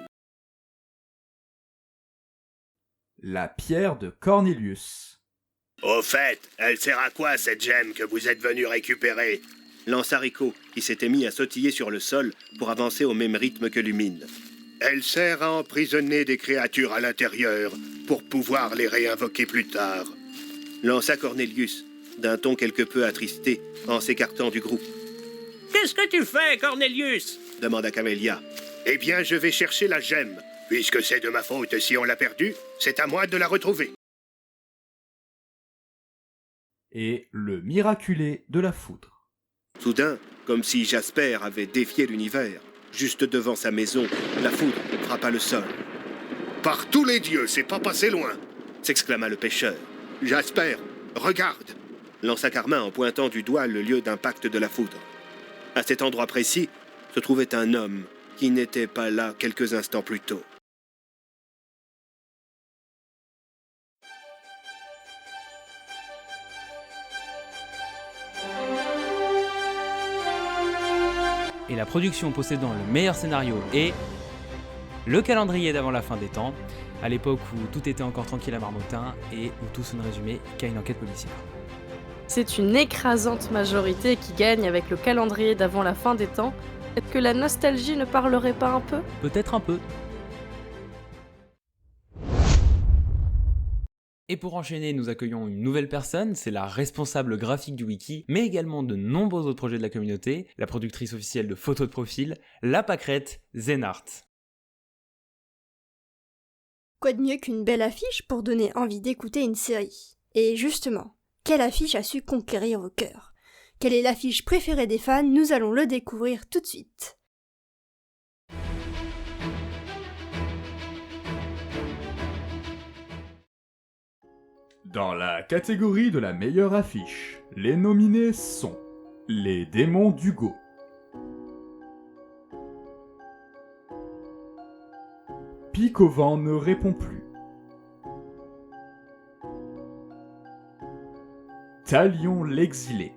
La pierre de Cornelius. Au fait, elle sert à quoi cette gemme que vous êtes venu récupérer? Lança Rico, qui s'était mis à sautiller sur le sol pour avancer au même rythme que Lumine. Elle sert à emprisonner des créatures à l'intérieur pour pouvoir les réinvoquer plus tard. Lança Cornelius, d'un ton quelque peu attristé, en s'écartant du groupe. Qu'est-ce que tu fais, Cornelius? Demanda Camélia. Eh bien, je vais chercher la gemme. Puisque c'est de ma faute si on l'a perdue, c'est à moi de la retrouver. Et le miraculé de la foudre. Soudain, comme si Jasper avait défié l'univers, juste devant sa maison, la foudre frappa le sol. « Par tous les dieux, c'est pas passé loin !» s'exclama le pêcheur. « Jasper, regarde !» lança Carmin en pointant du doigt le lieu d'impact de la foudre. À cet endroit précis se trouvait un homme qui n'était pas là quelques instants plus tôt. Et la production possédant le meilleur scénario est Le calendrier d'avant la fin des temps, à l'époque où tout était encore tranquille à Marmottin et où tout se ne résumait qu'à une enquête policière. C'est une écrasante majorité qui gagne avec le calendrier d'avant la fin des temps. Est-ce que la nostalgie ne parlerait pas un peu? Peut-être un peu. Et pour enchaîner, nous accueillons une nouvelle personne, c'est la responsable graphique du wiki, mais également de nombreux autres projets de la communauté, la productrice officielle de photos de profil, la pâquerette Zenart. Quoi de mieux qu'une belle affiche pour donner envie d'écouter une série? Et justement, quelle affiche a su conquérir vos cœurs? Quelle est l'affiche préférée des fans? Nous allons le découvrir tout de suite. Dans la catégorie de la meilleure affiche, les nominés sont Les démons d'Hugo, Pic au vent ne répond plus, Talion l'exilé,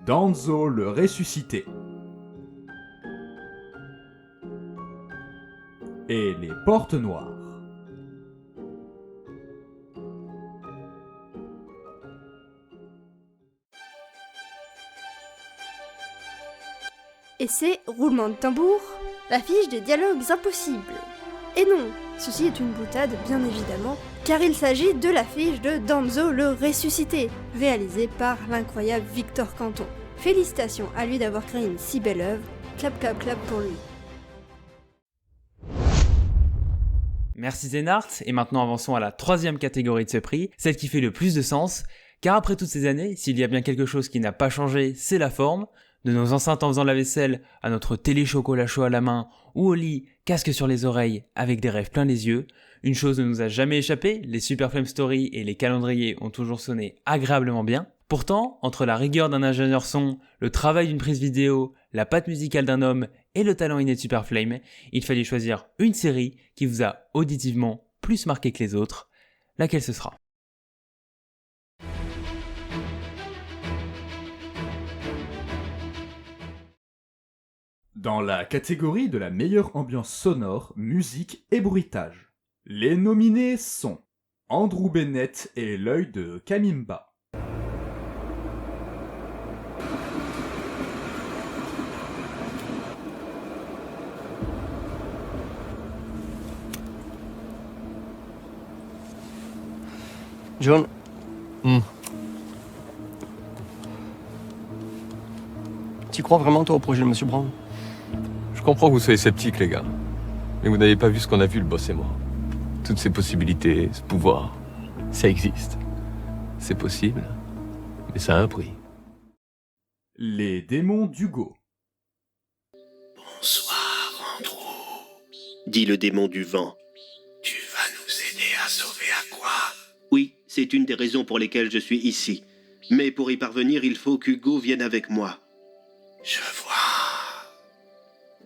Danzo le ressuscité et les portes noires. Et c'est, roulement de tambour, l'affiche des dialogues impossibles. Et non, ceci est une boutade bien évidemment, car il s'agit de l'affiche de Danzo le ressuscité, réalisée par l'incroyable Victor Canton. Félicitations à lui d'avoir créé une si belle œuvre, clap clap clap pour lui. Merci Zénart, et maintenant avançons à la troisième catégorie de ce prix, celle qui fait le plus de sens, car après toutes ces années, s'il y a bien quelque chose qui n'a pas changé, c'est la forme. De nos enceintes en faisant la vaisselle, à notre télé chocolat chaud à la main, ou au lit, casque sur les oreilles, avec des rêves plein les yeux, une chose ne nous a jamais échappé, les Super Flame Story et les calendriers ont toujours sonné agréablement bien. Pourtant, entre la rigueur d'un ingénieur son, le travail d'une prise vidéo, la patte musicale d'un homme et le talent inné de Super Flame, il fallait choisir une série qui vous a auditivement plus marqué que les autres. Laquelle ce sera ? Dans la catégorie de la meilleure ambiance sonore, musique et bruitage, les nominés sont Andrew Bennett et l'œil de Kamimba. John. Tu crois vraiment toi au projet de M. Brown? Je comprends que vous soyez sceptiques, les gars. Mais vous n'avez pas vu ce qu'on a vu, le boss et moi. Toutes ces possibilités, ce pouvoir, ça existe. C'est possible, mais ça a un prix. Les démons d'Hugo. Bonsoir, Andrew, dit le démon du vent. Tu vas nous aider à sauver Aqua? Oui, c'est une des raisons pour lesquelles je suis ici. Mais pour y parvenir, il faut qu'Hugo vienne avec moi. Je vois.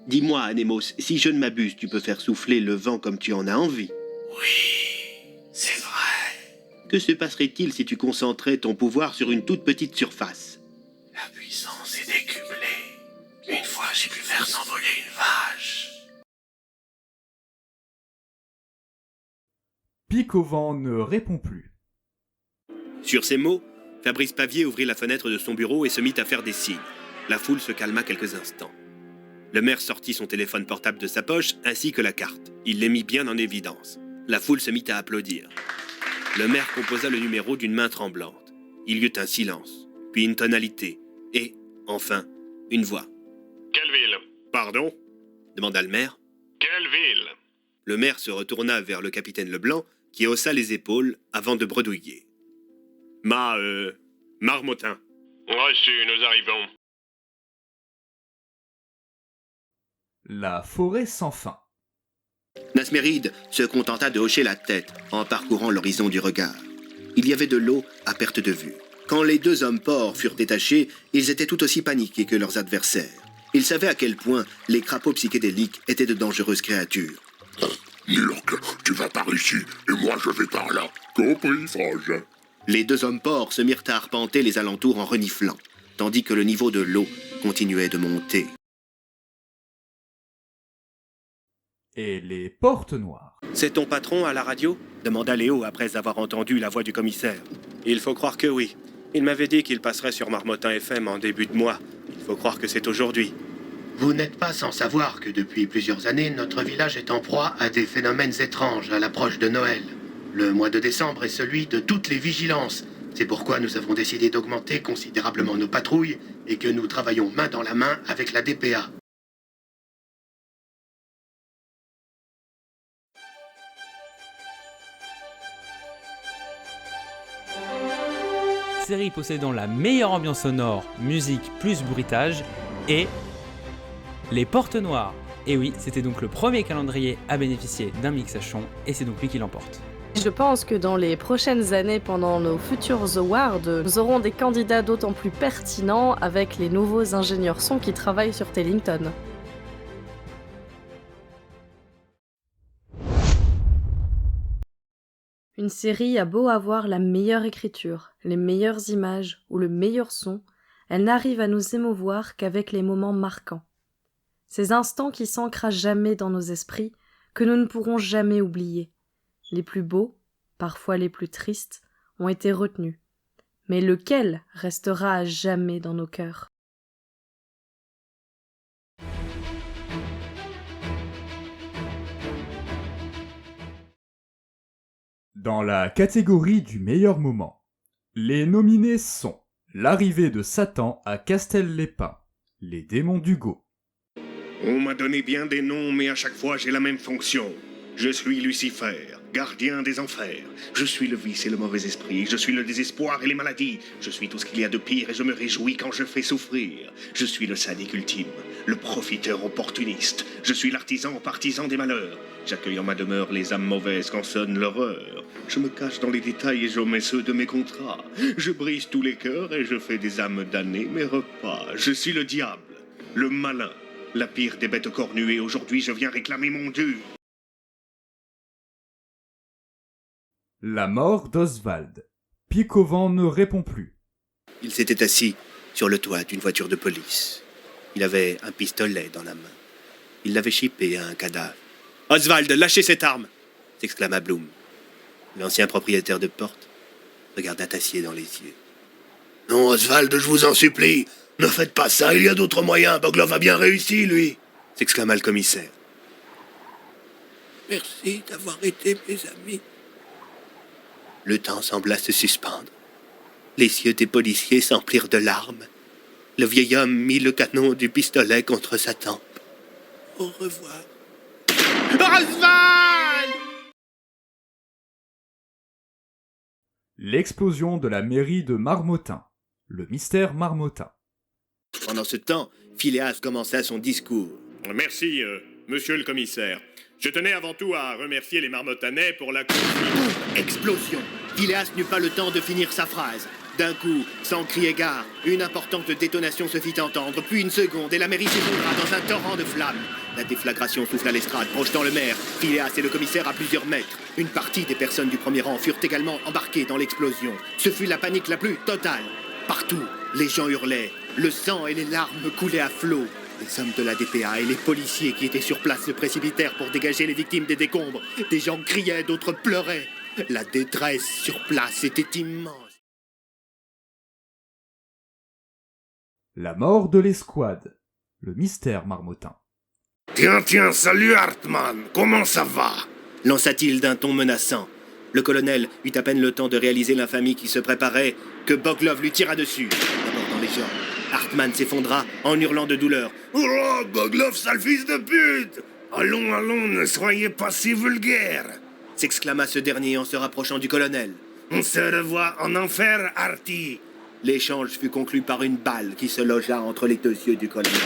Dis-moi, Anemos, si je ne m'abuse, tu peux faire souffler le vent comme tu en as envie. Oui, c'est vrai. Que se passerait-il si tu concentrais ton pouvoir sur une toute petite surface? La puissance est décuplée. Une fois, j'ai pu faire s'envoler une vache. Pic au vent ne répond plus. Sur ces mots, Fabrice Pavier ouvrit la fenêtre de son bureau et se mit à faire des signes. La foule se calma quelques instants. Le maire sortit son téléphone portable de sa poche ainsi que la carte. Il les mit bien en évidence. La foule se mit à applaudir. Le maire composa le numéro d'une main tremblante. Il y eut un silence, puis une tonalité, et, enfin, une voix. Quelle ville? Pardon? Demanda le maire. Quelle ville? Le maire se retourna vers le capitaine Leblanc, qui haussa les épaules avant de bredouiller. Marmottin. Reçu, nous arrivons. La forêt sans fin. Nasméride se contenta de hocher la tête en parcourant l'horizon du regard. Il y avait de l'eau à perte de vue. Quand les deux hommes porcs furent détachés, ils étaient tout aussi paniqués que leurs adversaires. Ils savaient à quel point les crapauds psychédéliques étaient de dangereuses créatures. Nurk, tu vas par ici, et moi je vais par là. Compris, frangin? Les deux hommes porcs se mirent à arpenter les alentours en reniflant, tandis que le niveau de l'eau continuait de monter. Et les portes noires. C'est ton patron à la radio? Demanda Léo après avoir entendu la voix du commissaire. Il faut croire que oui. Il m'avait dit qu'il passerait sur Marmottin FM en début de mois. Il faut croire que c'est aujourd'hui. Vous n'êtes pas sans savoir que depuis plusieurs années, notre village est en proie à des phénomènes étranges à l'approche de Noël. Le mois de décembre est celui de toutes les vigilances. C'est pourquoi nous avons décidé d'augmenter considérablement nos patrouilles et que nous travaillons main dans la main avec la DPA. Série possédant la meilleure ambiance sonore, musique plus bruitage, et Les Portes Noires. Et oui, c'était donc le premier calendrier à bénéficier d'un mixage son, et c'est donc lui qui l'emporte. Je pense que dans les prochaines années, pendant nos futurs awards, nous aurons des candidats d'autant plus pertinents avec les nouveaux ingénieurs son qui travaillent sur Tellington. Une série a beau avoir la meilleure écriture, les meilleures images ou le meilleur son, elle n'arrive à nous émouvoir qu'avec les moments marquants. Ces instants qui s'ancrent à jamais dans nos esprits, que nous ne pourrons jamais oublier. Les plus beaux, parfois les plus tristes, ont été retenus. Mais lequel restera à jamais dans nos cœurs ? Dans la catégorie du meilleur moment, les nominés sont l'arrivée de Satan à Castel-les-Pins, les démons d'Hugo. On m'a donné bien des noms, mais à chaque fois j'ai la même fonction. Je suis Lucifer, gardien des enfers. Je suis le vice et le mauvais esprit. Je suis le désespoir et les maladies. Je suis tout ce qu'il y a de pire et je me réjouis quand je fais souffrir. Je suis le sadique ultime, le profiteur opportuniste. Je suis l'artisan partisan des malheurs. J'accueille en ma demeure les âmes mauvaises quand sonne l'horreur. Je me cache dans les détails et j'omets ceux de mes contrats. Je brise tous les cœurs et je fais des âmes damnées mes repas. Je suis le diable, le malin, la pire des bêtes cornues et aujourd'hui je viens réclamer mon dû. La mort d'Oswald. Picovan ne répond plus. Il s'était assis sur le toit d'une voiture de police. Il avait un pistolet dans la main. Il l'avait chippé à un cadavre. « Oswald, lâchez cette arme !» s'exclama Bloom. L'ancien propriétaire de Porte regarda Tassier dans les yeux. « Non, Oswald, je vous en supplie, ne faites pas ça, il y a d'autres moyens, Boglov a bien réussi, lui !» s'exclama le commissaire. « Merci d'avoir été mes amis. » Le temps sembla se suspendre. Les yeux des policiers s'emplirent de larmes. Le vieil homme mit le canon du pistolet contre sa tempe. Au revoir. Oswald! L'explosion de la mairie de Marmottin. Le mystère Marmottin. Pendant ce temps, Phileas commença son discours. Merci, monsieur le commissaire. Je tenais avant tout à remercier les Marmottanais pour la... Explosion! Phileas n'eut pas le temps de finir sa phrase. D'un coup, sans crier gare, une importante détonation se fit entendre, puis une seconde, et la mairie s'effondra dans un torrent de flammes. La déflagration souffla l'estrade, projetant le maire, Phileas et le commissaire à plusieurs mètres. Une partie des personnes du premier rang furent également embarquées dans l'explosion. Ce fut la panique la plus totale. Partout, les gens hurlaient. Le sang et les larmes coulaient à flot. Les hommes de la DPA et les policiers qui étaient sur place se précipitèrent pour dégager les victimes des décombres. Des gens criaient, d'autres pleuraient. La détresse sur place était immense. La mort de l'escouade. Le mystère Marmottin. Tiens, salut Hartmann, comment ça va? Lança-t-il d'un ton menaçant. Le colonel eut à peine le temps de réaliser l'infamie qui se préparait que Boglov lui tira dessus. D'abord dans les jambes. Hartmann s'effondra en hurlant de douleur. « Oh, Boglov, sale fils de pute! Allons, ne soyez pas si vulgaire !» s'exclama ce dernier en se rapprochant du colonel. « On se revoit en enfer, Artie !» L'échange fut conclu par une balle qui se logea entre les deux yeux du colonel.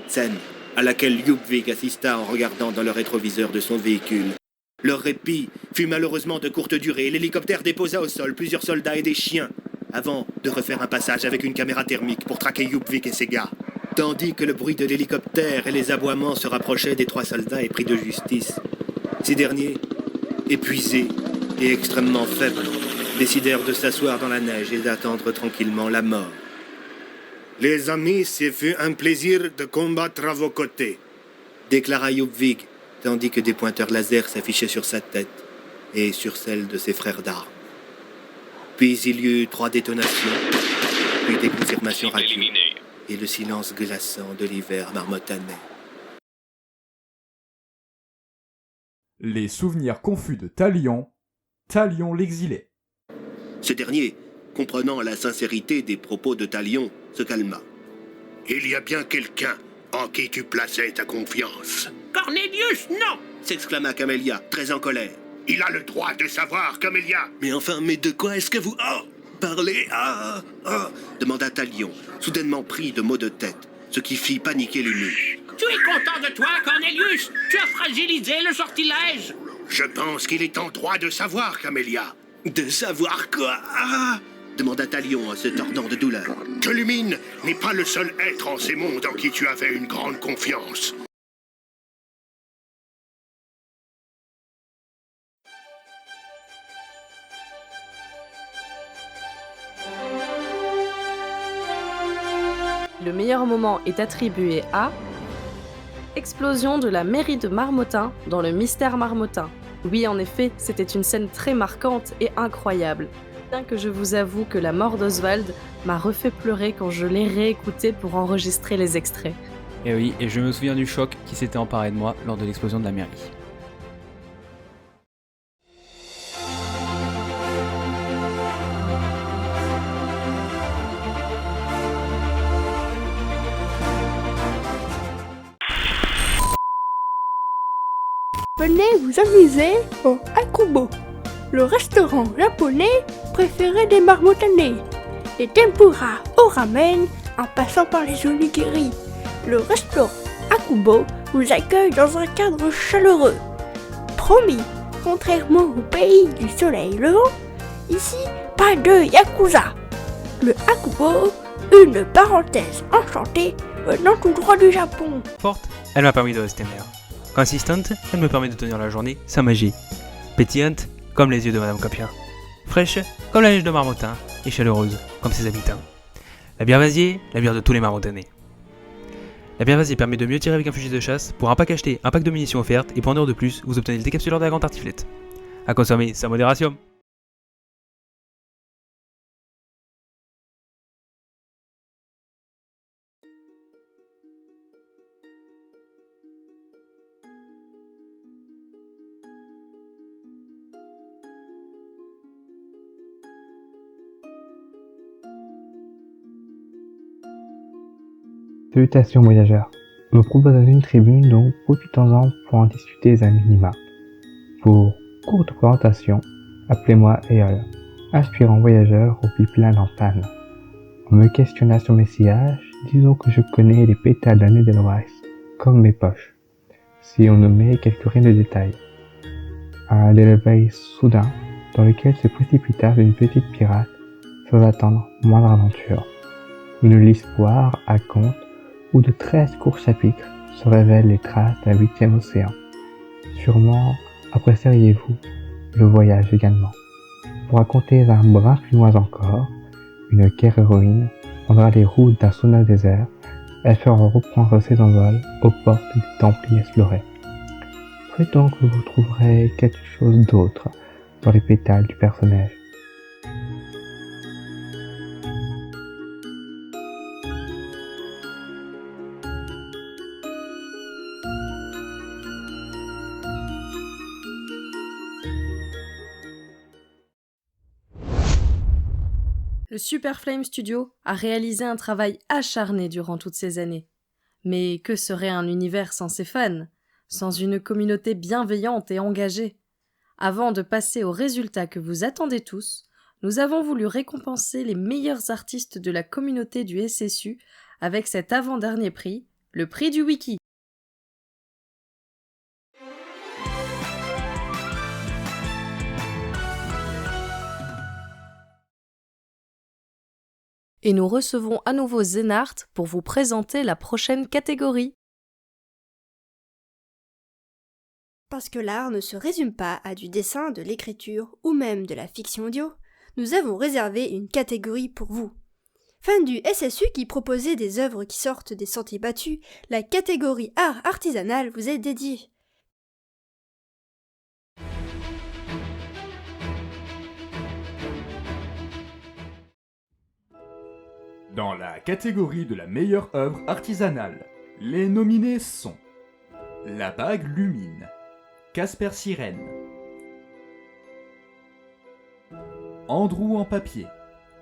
Scène à laquelle Yupvik assista en regardant dans le rétroviseur de son véhicule. Leur répit fut malheureusement de courte durée. L'hélicoptère déposa au sol plusieurs soldats et des chiens, avant de refaire un passage avec une caméra thermique pour traquer Yupvik et ses gars. Tandis que le bruit de l'hélicoptère et les aboiements se rapprochaient des trois soldats épris de justice, ces derniers, épuisés et extrêmement faibles, décidèrent de s'asseoir dans la neige et d'attendre tranquillement la mort. « Les amis, ce fut un plaisir de combattre à vos côtés », déclara Yupvik, tandis que des pointeurs laser s'affichaient sur sa tête et sur celle de ses frères d'armes. Puis il y eut 3 détonations, puis des confirmations radio, et le silence glaçant de l'hiver marmottanais. Les souvenirs confus de Talion l'exilé. Ce dernier, comprenant la sincérité des propos de Talion, se calma. « Il y a bien quelqu'un en qui tu plaçais ta confiance. »« Cornelius, non !» s'exclama Camélia, très en colère. « Il a le droit de savoir, Camélia !»« Mais de quoi est-ce que vous... parlez demanda Talion, soudainement pris de maux de tête, ce qui fit paniquer Lumu. « Tu es content de toi, Cornelius? Tu as fragilisé le sortilège !»« Je pense qu'il est en droit de savoir, Camélia. »« De savoir quoi demanda Talion en se tordant de douleur. « Que Lumine n'est pas le seul être en ces mondes en qui tu avais une grande confiance. » Le meilleur moment est attribué à explosion de la mairie de Marmottin dans le mystère Marmottin. Oui, en effet, c'était une scène très marquante et incroyable. Bien que je vous avoue que la mort d'Oswald m'a refait pleurer quand je l'ai réécouté pour enregistrer les extraits. Et oui, et je me souviens du choc qui s'était emparé de moi lors de l'explosion de la mairie. venez vous amuser au Akubo, le restaurant japonais préféré des marmottanais. Des tempura au ramen en passant par les onigiri. Le restaurant Akubo vous accueille dans un cadre chaleureux. Promis, contrairement au pays du soleil levant, ici, pas de yakuza. Le Akubo, une parenthèse enchantée venant tout droit du Japon. Forte, elle m'a permis de rester mère. Consistante, elle me permet de tenir la journée sans magie. Pétillante, comme les yeux de Madame Copien. Fraîche, comme la neige de Marmottin, et chaleureuse, comme ses habitants. La bière Vasier, la bière de tous les Marmottanais. La bière Vasier permet de mieux tirer avec un fusil de chasse. Pour un pack acheté, un pack de munitions offertes, et pour 1 € de plus, vous obtenez le décapsuleur de la grande tartiflette. À consommer sans modération. Salutations voyageurs, je vous propose une tribune donc profitons-en pour en discuter à minima. Pour courte présentation, appelez-moi Eol, aspirant voyageur au pied plein en panne. En me questionnant sur mes sillages, disons que je connais les pétales d'un Edelweiss comme mes poches, si on nommait quelques riens de détail. Un Edelweiss soudain, dans lequel se précipita une petite pirate, sans attendre moindre aventure. Une l'histoire à conte où de 13 courts chapitres se révèlent les traces d'un 8e océan. Sûrement apprécieriez-vous le voyage également. Pour raconter un brin plus loin encore, une guerre héroïne prendra les routes d'un sauna désert et fera reprendre ses envols aux portes des Templiers explorés. Peut-être donc que vous trouverez quelque chose d'autre dans les pétales du personnage. Le Super Flame Studio a réalisé un travail acharné durant toutes ces années. Mais que serait un univers sans ses fans, sans une communauté bienveillante et engagée? Avant de passer aux résultats que vous attendez tous, nous avons voulu récompenser les meilleurs artistes de la communauté du SSU avec cet avant-dernier prix, le prix du Wiki. Et nous recevons à nouveau Zénart pour vous présenter la prochaine catégorie. Parce que l'art ne se résume pas à du dessin, de l'écriture ou même de la fiction audio, nous avons réservé une catégorie pour vous. Fans du SSU qui proposait des œuvres qui sortent des sentiers battus, la catégorie art artisanal vous est dédiée. Dans la catégorie de la meilleure œuvre artisanale, les nominés sont La Bague Lumine, Casper Sirène, Andrew en papier,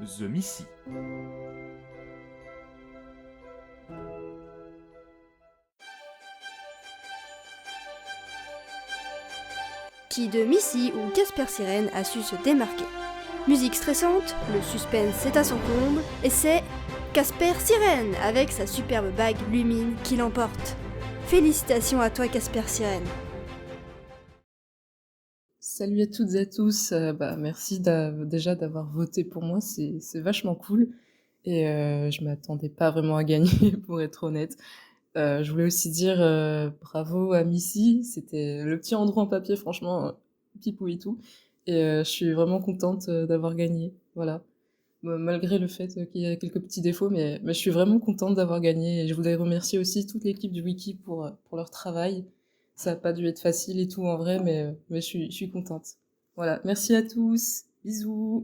The Missy, Qui de Missy ou Casper Sirène a su se démarquer. Musique stressante, le suspense est à son comble, et c'est Casper Sirène avec sa superbe bague Lumine qui l'emporte. Félicitations à toi Casper Sirène. Salut à toutes et à tous, merci déjà d'avoir voté pour moi, c'est vachement cool, et je m'attendais pas vraiment à gagner pour être honnête. Je voulais aussi dire bravo à Missy, c'était le petit Andrew en papier, franchement, pipou et tout. Et je suis vraiment contente d'avoir gagné, voilà. Malgré le fait qu'il y a quelques petits défauts, mais je suis vraiment contente d'avoir gagné. Et je voudrais remercier aussi toute l'équipe du Wiki pour leur travail. Ça n'a pas dû être facile et tout en vrai, mais je suis contente. Voilà, merci à tous, bisous.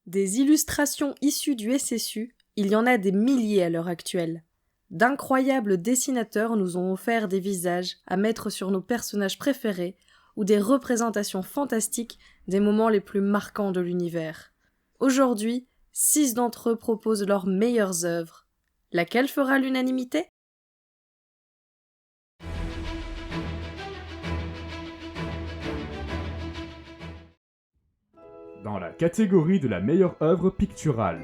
Des illustrations issues du SSU, il y en a des milliers à l'heure actuelle. D'incroyables dessinateurs nous ont offert des visages à mettre sur nos personnages préférés ou des représentations fantastiques des moments les plus marquants de l'univers. Aujourd'hui, 6 d'entre eux proposent leurs meilleures œuvres. Laquelle fera l'unanimité ? Dans la catégorie de la meilleure œuvre picturale,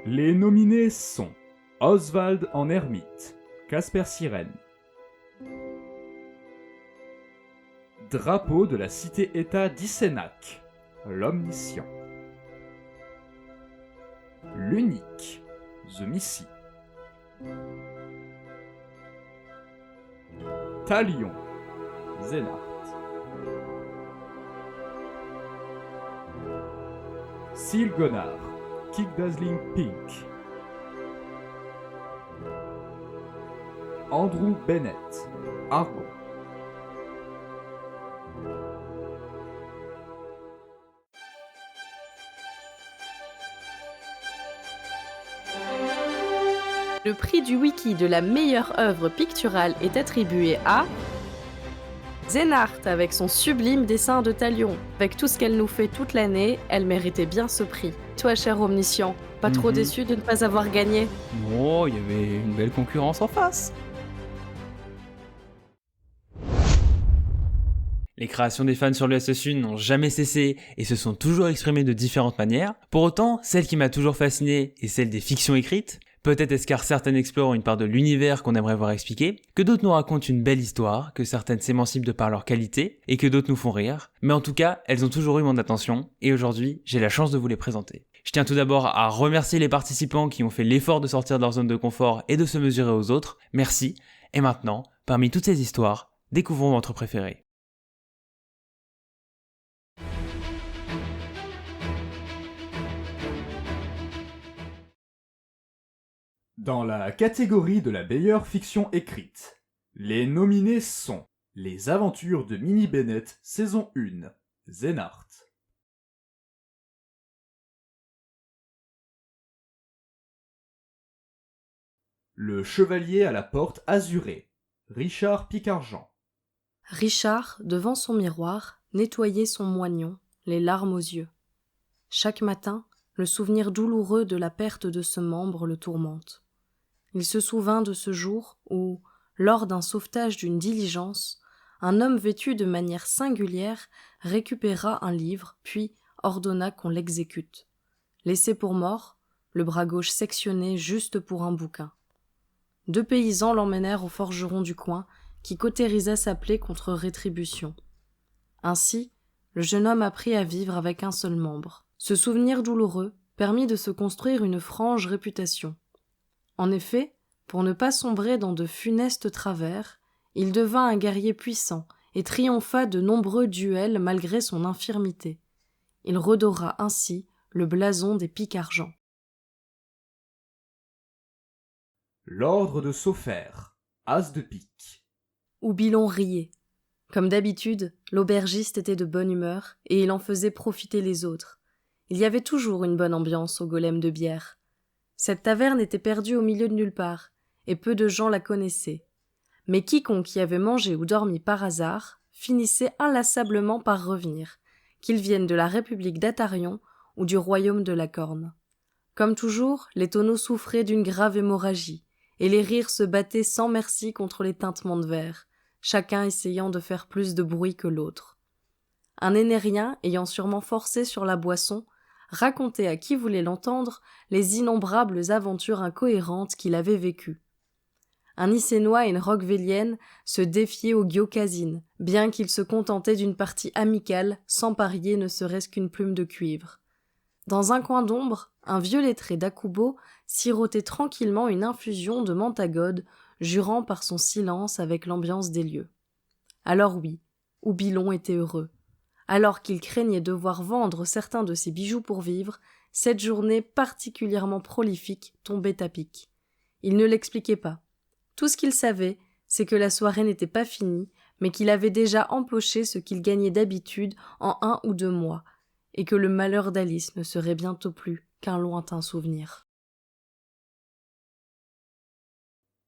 les nominés sont Oswald en ermite, Casper Sirène, Drapeau de la cité-État d'Isénac, l'Omniscient, L'Unique, The Missy, Talion, Zénart, Sylgonar, Kick Dazzling Pink, Andrew Bennett, Argon, Le prix du wiki de la meilleure œuvre picturale est attribué à Zénart avec son sublime dessin de Talion. Avec tout ce qu'elle nous fait toute l'année, elle méritait bien ce prix. Toi, cher Omniscient, pas trop déçu de ne pas avoir gagné? Oh, il y avait une belle concurrence en face. Les créations des fans sur le SSU n'ont jamais cessé et se sont toujours exprimées de différentes manières. Pour autant, celle qui m'a toujours fasciné est celle des fictions écrites. Peut-être est-ce car certaines explorent une part de l'univers qu'on aimerait voir expliquer, que d'autres nous racontent une belle histoire, que certaines s'émancipent de par leur qualité, et que d'autres nous font rire. Mais en tout cas, elles ont toujours eu mon attention, et aujourd'hui, j'ai la chance de vous les présenter. Je tiens tout d'abord à remercier les participants qui ont fait l'effort de sortir de leur zone de confort et de se mesurer aux autres. Merci. Et maintenant, parmi toutes ces histoires, découvrons votre préféré. Dans la catégorie de la meilleure fiction écrite, les nominés sont Les Aventures de Minnie Bennett, saison 1, Zénart, Le Chevalier à la porte azurée, Richard Picargeant, Richard, devant son miroir, nettoyait son moignon, les larmes aux yeux. Chaque matin, le souvenir douloureux de la perte de ce membre le tourmente. Il se souvint de ce jour où, lors d'un sauvetage d'une diligence, un homme vêtu de manière singulière récupéra un livre, puis ordonna qu'on l'exécute. Laissé pour mort, le bras gauche sectionné juste pour un bouquin. 2 paysans l'emmenèrent au forgeron du coin, qui cautérisa sa plaie contre rétribution. Ainsi, le jeune homme apprit à vivre avec un seul membre. Ce souvenir douloureux permit de se construire une franche réputation. En effet, pour ne pas sombrer dans de funestes travers, il devint un guerrier puissant et triompha de nombreux duels malgré son infirmité. Il redora ainsi le blason des Picargeants. L'ordre de Sauphaire, As de pique. Oubilon riait. Comme d'habitude, l'aubergiste était de bonne humeur et il en faisait profiter les autres. Il y avait toujours une bonne ambiance au golem de bière. Cette taverne était perdue au milieu de nulle part, et peu de gens la connaissaient. Mais quiconque y avait mangé ou dormi par hasard finissait inlassablement par revenir, qu'il vienne de la République d'Atarion ou du royaume de la Corne. Comme toujours, les tonneaux souffraient d'une grave hémorragie, et les rires se battaient sans merci contre les tintements de verre, chacun essayant de faire plus de bruit que l'autre. Un Énérien, ayant sûrement forcé sur la boisson, racontait à qui voulait l'entendre les innombrables aventures incohérentes qu'il avait vécues. Un Icénois et une Roquevellienne se défiaient au Gyokazine, bien qu'ils se contentaient d'une partie amicale sans parier ne serait-ce qu'une plume de cuivre. Dans un coin d'ombre, un vieux lettré d'Akubo sirotait tranquillement une infusion de mentagode, jurant par son silence avec l'ambiance des lieux. Alors oui, Oubilon était heureux. Alors qu'il craignait devoir vendre certains de ses bijoux pour vivre, cette journée particulièrement prolifique tombait à pic. Il ne l'expliquait pas. Tout ce qu'il savait, c'est que la soirée n'était pas finie, mais qu'il avait déjà empoché ce qu'il gagnait d'habitude en 1 ou 2 mois, et que le malheur d'Alice ne serait bientôt plus qu'un lointain souvenir.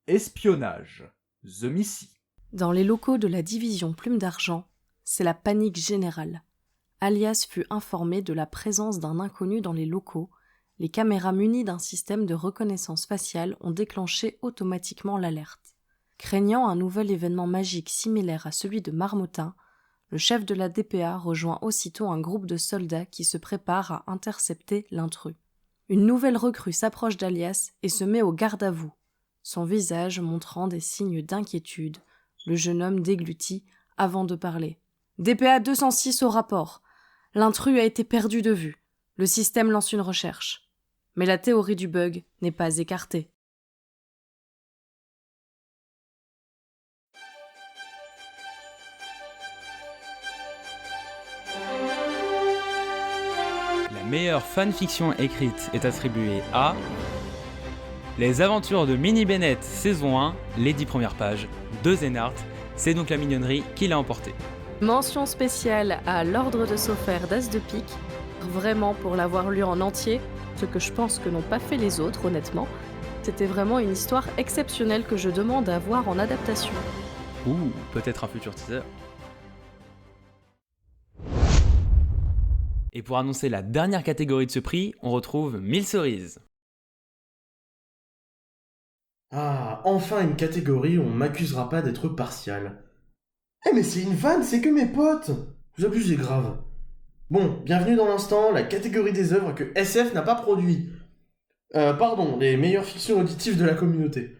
Espionnage, The Missy. Dans les locaux de la division Plume d'Argent, c'est la panique générale. Alias fut informé de la présence d'un inconnu dans les locaux. Les caméras munies d'un système de reconnaissance faciale ont déclenché automatiquement l'alerte. Craignant un nouvel événement magique similaire à celui de Marmottin, Le chef de la DPA rejoint aussitôt un groupe de soldats qui se préparent à intercepter l'intrus. Une nouvelle recrue s'approche d'Alias et se met au garde-à-vous. Son visage montrant des signes d'inquiétude, le jeune homme déglutit avant de parler. DPA 206 au rapport. L'intrus a été perdu de vue. Le système lance une recherche. Mais la théorie du bug n'est pas écartée. La meilleure fanfiction écrite est attribuée à Les aventures de Minnie Bennett, saison 1, les 10 premières pages, de Zénart. C'est donc la mignonnerie qui l'a emporté. Mention spéciale à l'ordre de Sopher d'As de Pique, vraiment pour l'avoir lu en entier, ce que je pense que n'ont pas fait les autres, honnêtement. C'était vraiment une histoire exceptionnelle que je demande à voir en adaptation. Ou peut-être un futur teaser. Et pour annoncer la dernière catégorie de ce prix, on retrouve 1000 cerises. Ah, enfin une catégorie où on m'accusera pas d'être partial. Eh mais c'est une vanne, c'est que mes potes. Vous abusez grave. Bon, bienvenue dans l'instant, la catégorie des œuvres que SF n'a pas produit. Pardon, les meilleures fictions auditives de la communauté.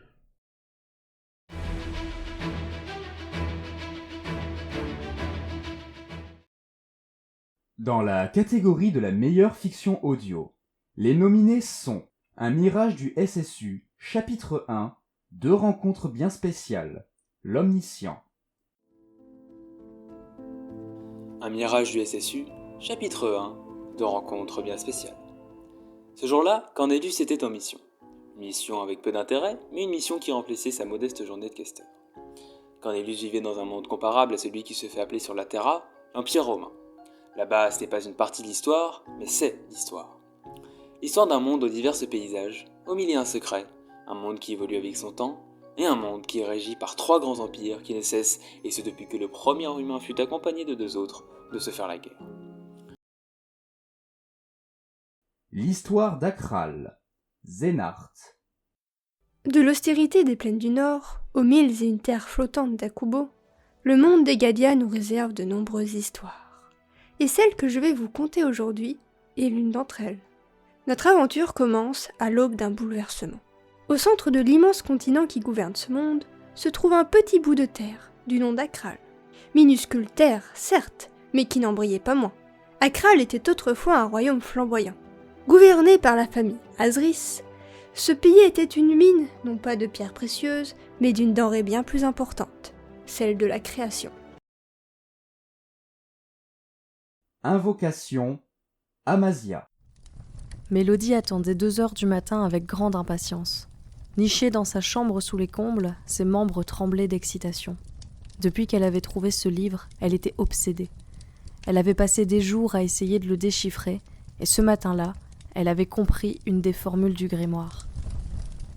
Dans la catégorie de la meilleure fiction audio, les nominés sont Un mirage du SSU, chapitre 1, 2 rencontres bien spéciales, L'Omniscient. Un mirage du SSU, chapitre 1, 2 rencontres bien spéciales. Ce jour-là, Cornelius était en mission. Une mission avec peu d'intérêt, mais une mission qui remplissait sa modeste journée de questeur. Cornelius vivait dans un monde comparable à celui qui se fait appeler sur la Terra, l'Empire romain. Là-bas, ce n'est pas une partie de l'histoire, mais c'est l'histoire. L'histoire d'un monde aux divers paysages, au milieu un secret, un monde qui évolue avec son temps, et un monde qui est régi par 3 grands empires qui ne cessent, et ce depuis que le premier humain fut accompagné de 2 autres, de se faire la guerre. L'histoire d'Akral, Zénart. De l'austérité des plaines du Nord, aux milles et une terre flottante d'Akubo, le monde des Gadia nous réserve de nombreuses histoires. Et celle que je vais vous conter aujourd'hui est l'une d'entre elles. Notre aventure commence à l'aube d'un bouleversement. Au centre de l'immense continent qui gouverne ce monde, se trouve un petit bout de terre, du nom d'Akral. Minuscule terre, certes, mais qui n'en brillait pas moins. Akral était autrefois un royaume flamboyant. Gouverné par la famille Azris, ce pays était une mine, non pas de pierres précieuses, mais d'une denrée bien plus importante, celle de la création. Invocation, Amasia. Mélodie attendait 2 heures du matin avec grande impatience. Nichée dans sa chambre sous les combles, ses membres tremblaient d'excitation. Depuis qu'elle avait trouvé ce livre, elle était obsédée. Elle avait passé des jours à essayer de le déchiffrer, et ce matin-là, elle avait compris une des formules du grimoire.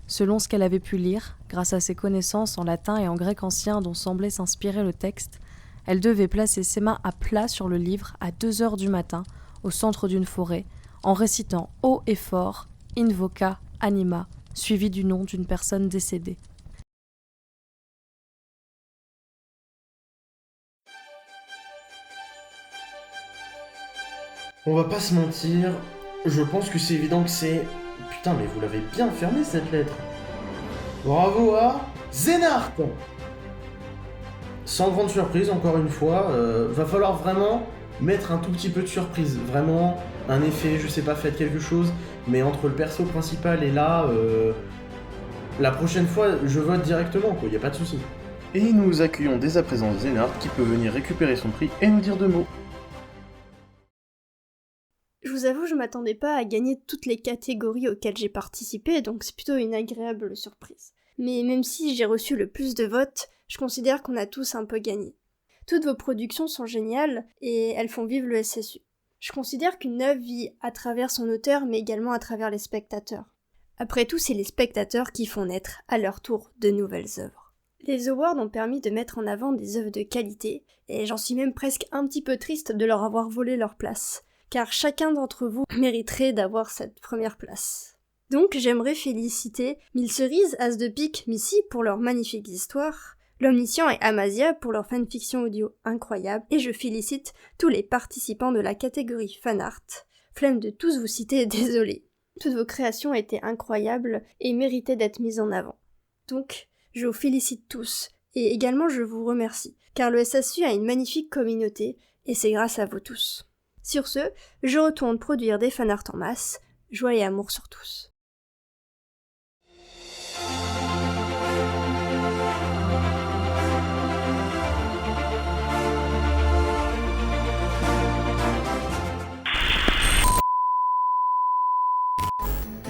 Selon ce qu'elle avait pu lire, grâce à ses connaissances en latin et en grec ancien dont semblait s'inspirer le texte, elle devait placer ses mains à plat sur le livre à 2 heures du matin, au centre d'une forêt, en récitant haut et fort « Invoca anima », suivi du nom d'une personne décédée. On va pas se mentir, je pense que c'est évident que c'est... Putain, mais vous l'avez bien fermé cette lettre. Bravo à Zénart. Sans grande surprise, encore une fois, va falloir vraiment mettre un tout petit peu de surprise. Vraiment, un effet, je sais pas, faites quelque chose, mais entre le perso principal et là, la prochaine fois, je vote directement, quoi, y a pas de souci. Et nous accueillons dès à présent Zénart qui peut venir récupérer son prix et nous dire 2 mots. Je vous avoue, je m'attendais pas à gagner toutes les catégories auxquelles j'ai participé, donc c'est plutôt une agréable surprise. Mais même si j'ai reçu le plus de votes, je considère qu'on a tous un peu gagné. Toutes vos productions sont géniales et elles font vivre le SSU. Je considère qu'une œuvre vit à travers son auteur, mais également à travers les spectateurs. Après tout, c'est les spectateurs qui font naître, à leur tour, de nouvelles œuvres. Les awards ont permis de mettre en avant des œuvres de qualité, et j'en suis même presque un petit peu triste de leur avoir volé leur place, car chacun d'entre vous mériterait d'avoir cette première place. Donc j'aimerais féliciter 1000 cerises, As de Pique, Missy pour leur magnifique histoire, l'Omniscient et Amasia pour leur fanfiction audio incroyable, et je félicite tous les participants de la catégorie fanart. Flemme de tous vous citer, désolé. Toutes vos créations étaient incroyables et méritaient d'être mises en avant. Donc, je vous félicite tous, et également je vous remercie, car le SSU a une magnifique communauté, et c'est grâce à vous tous. Sur ce, je retourne produire des fanarts en masse, joie et amour sur tous.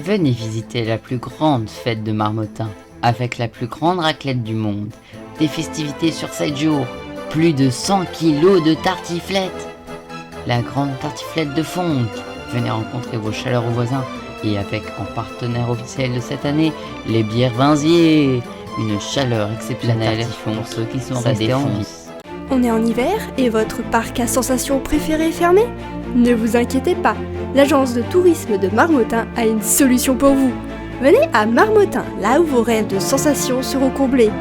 Venez visiter la plus grande fête de Marmottin, avec la plus grande raclette du monde, des festivités sur 7 jours, plus de 100 kilos de tartiflettes, la grande tartiflette de Fonck. Venez rencontrer vos chaleureux voisins, et avec en partenaire officiel de cette année, les bières Vinzier, une chaleur exceptionnelle pour ceux qui sont restés en vie. On est en hiver et votre parc à sensations préféré est fermé ? Ne vous inquiétez pas, l'agence de tourisme de Marmottin a une solution pour vous. Venez à Marmottin, là où vos rêves de sensations seront comblés.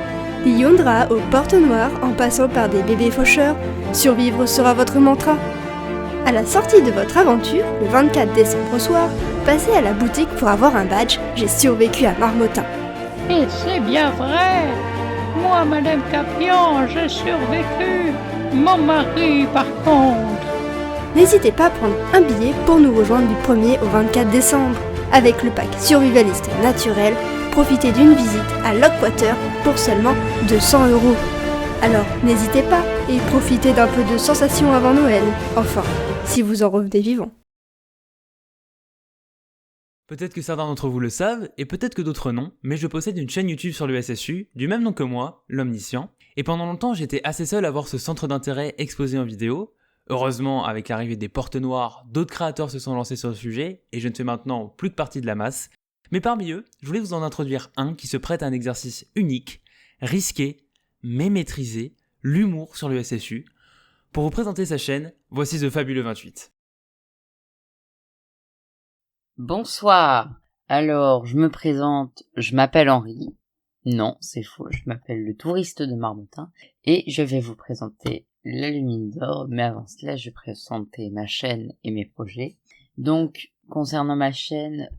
Yondra aux portes noires en passant par des bébés faucheurs, survivre sera votre mantra. À la sortie de votre aventure, le 24 décembre au soir, passez à la boutique pour avoir un badge « J'ai survécu à Marmottin ». Et c'est bien vrai. Moi, Madame Capion, j'ai survécu. Mon mari, par contre. N'hésitez pas à prendre un billet pour nous rejoindre du 1er au 24 décembre. Avec le pack survivaliste naturel, profitez d'une visite à Lockwater pour seulement 200 €. Alors, n'hésitez pas et profitez d'un peu de sensations avant Noël. Enfin, si vous en revenez vivant. Peut-être que certains d'entre vous le savent, et peut-être que d'autres non, mais je possède une chaîne YouTube sur le SSU, du même nom que moi, l'Omniscient, et pendant longtemps j'étais assez seul à voir ce centre d'intérêt exposé en vidéo. Heureusement, avec l'arrivée des portes noires, d'autres créateurs se sont lancés sur le sujet, et je ne fais maintenant plus que partie de la masse. Mais parmi eux, je voulais vous en introduire un qui se prête à un exercice unique, risqué, mais maîtrisé, l'humour sur le SSU. Pour vous présenter sa chaîne, voici The Fabuleux 28. Bonsoir. Alors, je me présente, je m'appelle Henri. Non, c'est faux, je m'appelle le touriste de Marmottin. Et je vais vous présenter la Lumine d'Or, mais avant cela, je vais présenter ma chaîne et mes projets. Donc, concernant ma chaîne,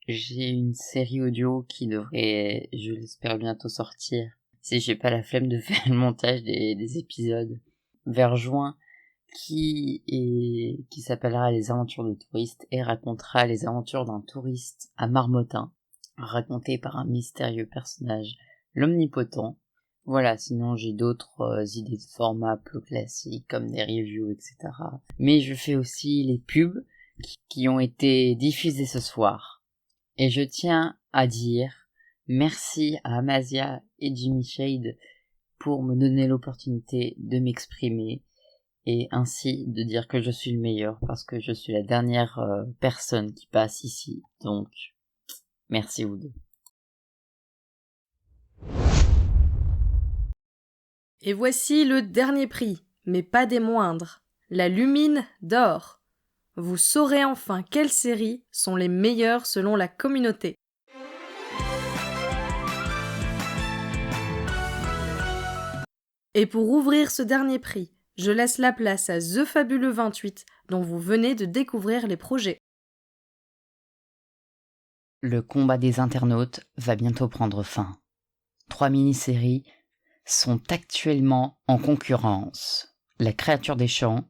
j'ai une série audio qui devrait, je l'espère, bientôt sortir. Si j'ai pas la flemme de faire le montage des épisodes vers juin, qui s'appellera Les Aventures de touristes et racontera les aventures d'un touriste à Marmottin, raconté par un mystérieux personnage, l'Omnipotent. Voilà, sinon j'ai d'autres idées de format plus classiques, comme des reviews, etc. Mais je fais aussi les pubs qui ont été diffusées ce soir. Et je tiens à dire merci à Amasia et Jimmy Shade pour me donner l'opportunité de m'exprimer et ainsi de dire que je suis le meilleur parce que je suis la dernière personne qui passe ici. Donc, merci vous deux. Et voici le dernier prix, mais pas des moindres, la Lumine d'Or. Vous saurez enfin quelles séries sont les meilleures selon la communauté. Et pour ouvrir ce dernier prix, je laisse la place à The Fabuleux 28, dont vous venez de découvrir les projets. Le combat des internautes va bientôt prendre fin. 3 mini-séries sont actuellement en concurrence. La créature des champs,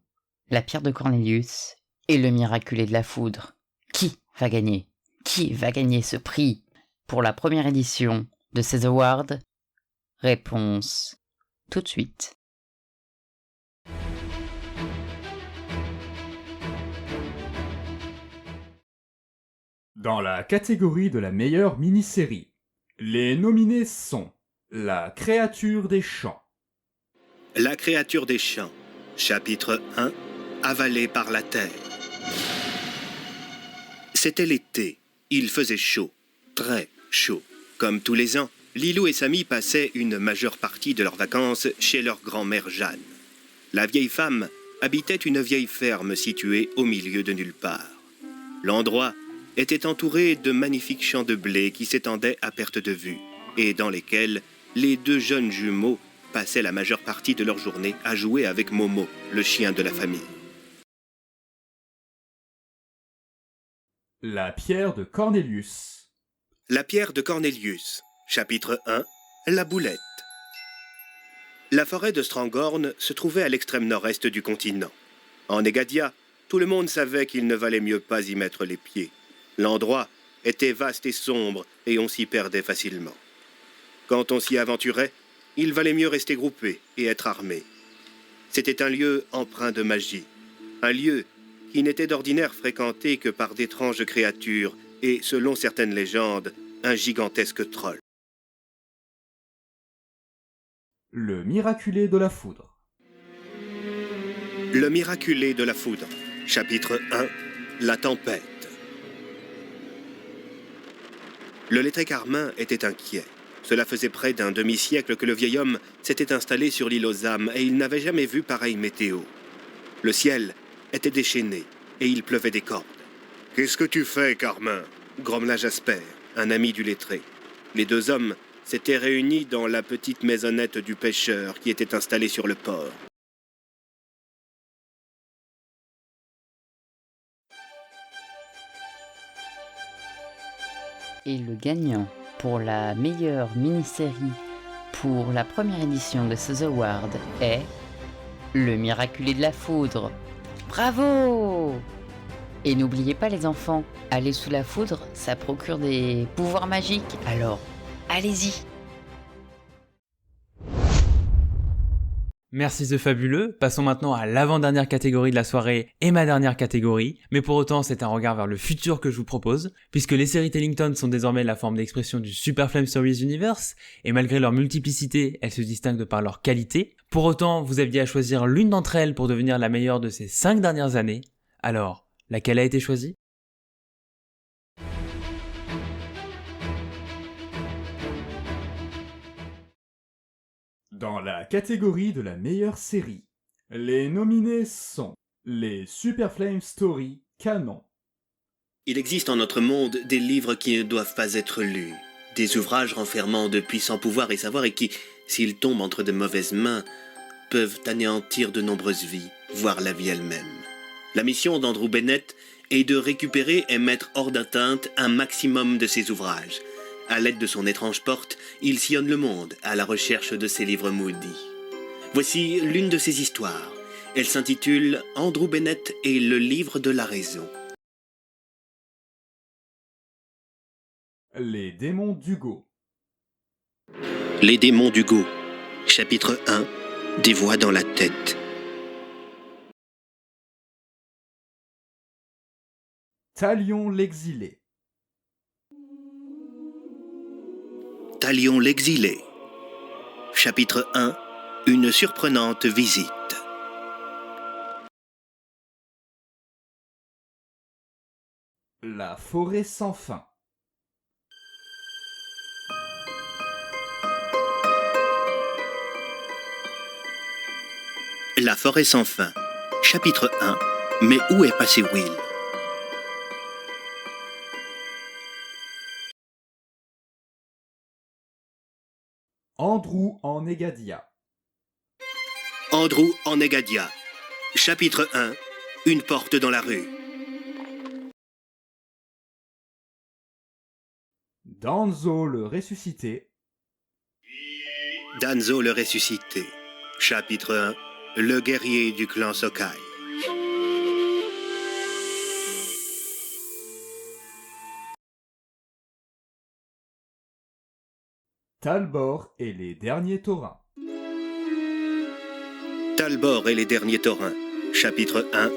la pierre de Cornelius et le miraculé de la foudre. Qui va gagner ? Qui va gagner ce prix pour la première édition de ces awards ? Réponse tout de suite. Dans la catégorie de la meilleure mini-série, les nominés sont La créature des champs. La créature des champs, chapitre 1, avalée par la terre. C'était l'été, il faisait chaud, très chaud. Comme tous les ans, Lilou et Samy passaient une majeure partie de leurs vacances chez leur grand-mère Jeanne. La vieille femme habitait une vieille ferme située au milieu de nulle part. L'endroit était entouré de magnifiques champs de blé qui s'étendaient à perte de vue et dans lesquels les deux jeunes jumeaux passaient la majeure partie de leur journée à jouer avec Momo, le chien de la famille. La pierre de Cornelius. La pierre de Cornelius, chapitre 1, la boulette. La forêt de Strangorn se trouvait à l'extrême nord-est du continent. En Egadia, tout le monde savait qu'il ne valait mieux pas y mettre les pieds. L'endroit était vaste et sombre et on s'y perdait facilement. Quand on s'y aventurait, il valait mieux rester groupé et être armé. C'était un lieu empreint de magie, un lieu qui n'était d'ordinaire fréquenté que par d'étranges créatures et, selon certaines légendes, un gigantesque troll. Le miraculé de la foudre. Le miraculé de la foudre, chapitre 1, la tempête. Le lettré Carmin était inquiet. Cela faisait près d'un demi-siècle que le vieil homme s'était installé sur l'île aux âmes et il n'avait jamais vu pareille météo. Le ciel était déchaîné et il pleuvait des cordes. « Qu'est-ce que tu fais, Carmin ?» grommela Jasper, un ami du lettré. Les deux hommes s'étaient réunis dans la petite maisonnette du pêcheur qui était installée sur le port. Et le gagnant pour la meilleure mini-série pour la première édition de ces awards est le miraculé de la foudre. Bravo! Et n'oubliez pas les enfants, aller sous la foudre, ça procure des pouvoirs magiques, alors allez-y! Merci The Fabuleux, passons maintenant à l'avant-dernière catégorie de la soirée et ma dernière catégorie, mais pour autant c'est un regard vers le futur que je vous propose, puisque les séries Tellington sont désormais la forme d'expression du Super Flame Stories Universe, et malgré leur multiplicité, elles se distinguent de par leur qualité. Pour autant, vous aviez à choisir l'une d'entre elles pour devenir la meilleure de ces 5 dernières années, alors, laquelle a été choisie ? Dans la catégorie de la meilleure série, les nominés sont les Super Flame Story canon. Il existe en notre monde des livres qui ne doivent pas être lus, des ouvrages renfermant de puissants pouvoirs et savoirs et qui, s'ils tombent entre de mauvaises mains, peuvent anéantir de nombreuses vies, voire la vie elle-même. La mission d'Andrew Bennett est de récupérer et mettre hors d'atteinte un maximum de ces ouvrages. À l'aide de son étrange porte, il sillonne le monde à la recherche de ses livres maudits. Voici l'une de ces histoires. Elle s'intitule « Andrew Bennett et le livre de la raison ». Les démons d'Hugo. Les démons d'Hugo, chapitre 1, des voix dans la tête. Talion l'exilé. Talion l'exilé. Chapitre 1. Une surprenante visite. La forêt sans fin. La forêt sans fin. Chapitre 1. Mais où est passé Will ? Andrew en Egadia. Andrew en Egadia. Chapitre 1. Une porte dans la rue. Danzo le ressuscité. Danzo le ressuscité. Chapitre 1. Le guerrier du clan Sokai. Talbor et les derniers taurins. Talbor et les derniers taurins. Chapitre 1.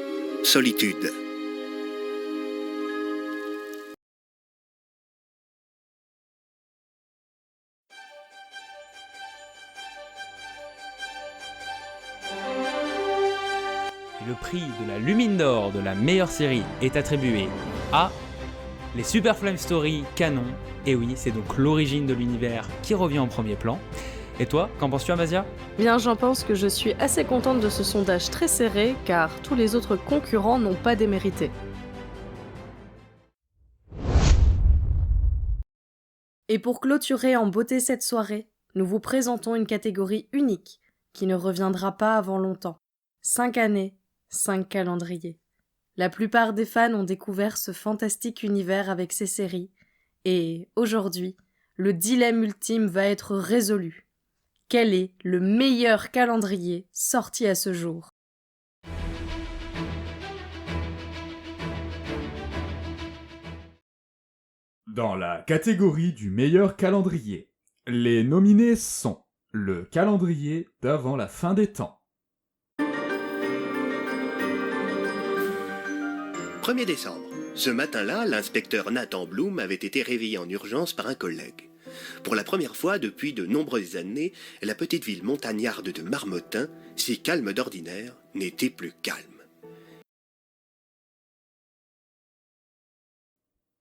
Solitude. Le prix de la Lumine d'Or de la meilleure série est attribué à les Super Flame Story canon. Et oui, c'est donc l'origine de l'univers qui revient en premier plan. Et toi, qu'en penses-tu, Amazia ? Bien, j'en pense que je suis assez contente de ce sondage très serré, car tous les autres concurrents n'ont pas démérité. Et pour clôturer en beauté cette soirée, nous vous présentons une catégorie unique qui ne reviendra pas avant longtemps. 5 années, 5 calendriers. La plupart des fans ont découvert ce fantastique univers avec ces séries, et aujourd'hui, le dilemme ultime va être résolu. Quel est le meilleur calendrier sorti à ce jour ? Dans la catégorie du meilleur calendrier, les nominés sont le calendrier d'avant la fin des temps. 1er décembre. Ce matin-là, l'inspecteur Nathan Bloom avait été réveillé en urgence par un collègue. Pour la première fois depuis de nombreuses années, la petite ville montagnarde de Marmottin, si calme d'ordinaire, n'était plus calme.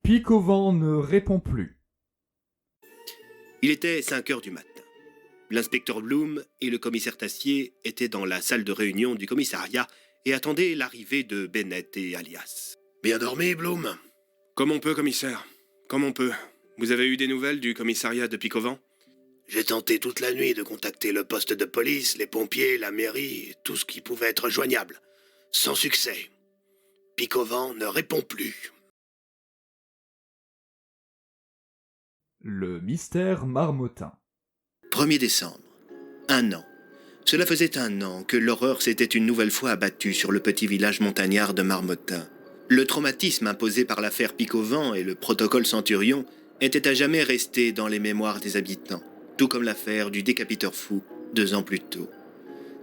Pic au vent ne répond plus. Il était 5 heures du matin. L'inspecteur Bloom et le commissaire Tassier étaient dans la salle de réunion du commissariat et attendaient l'arrivée de Bennett et Alias. Bien dormi, Bloom? Comme on peut, commissaire. Comme on peut. Vous avez eu des nouvelles du commissariat de Pic-au-Vent? J'ai tenté toute la nuit de contacter le poste de police, les pompiers, la mairie, tout ce qui pouvait être joignable. Sans succès. Pic-au-Vent ne répond plus. Le mystère Marmottin. 1er décembre. 1 an. Cela faisait 1 an que l'horreur s'était une nouvelle fois abattue sur le petit village montagnard de Marmottin. Le traumatisme imposé par l'affaire Pic-au-Vent et le protocole Centurion était à jamais resté dans les mémoires des habitants, tout comme l'affaire du décapiteur fou 2 ans plus tôt.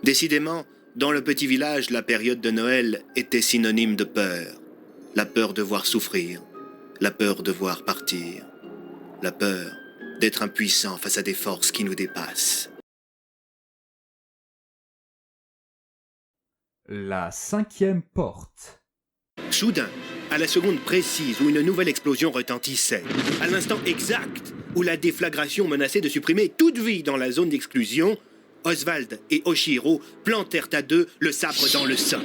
Décidément, dans le petit village, la période de Noël était synonyme de peur. La peur de voir souffrir, la peur de voir partir, la peur d'être impuissant face à des forces qui nous dépassent. La 5e porte. Soudain, à la seconde précise où une nouvelle explosion retentissait, à l'instant exact où la déflagration menaçait de supprimer toute vie dans la zone d'exclusion, Oswald et Oshiro plantèrent à deux le sabre dans le sol.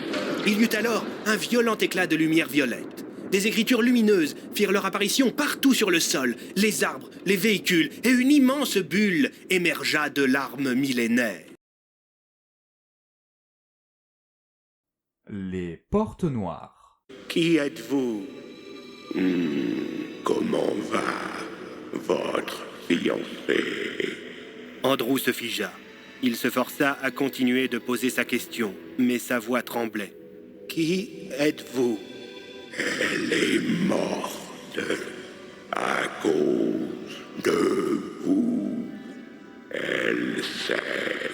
Il y eut alors un violent éclat de lumière violette. Des écritures lumineuses firent leur apparition partout sur le sol, les arbres, les véhicules, et une immense bulle émergea de l'arme millénaire. Les portes noires. Qui êtes-vous? Comment va votre fiancé? Andrew se figea. Il se força à continuer de poser sa question, mais sa voix tremblait. Qui êtes-vous? Elle est morte à cause de vous. Elle s'est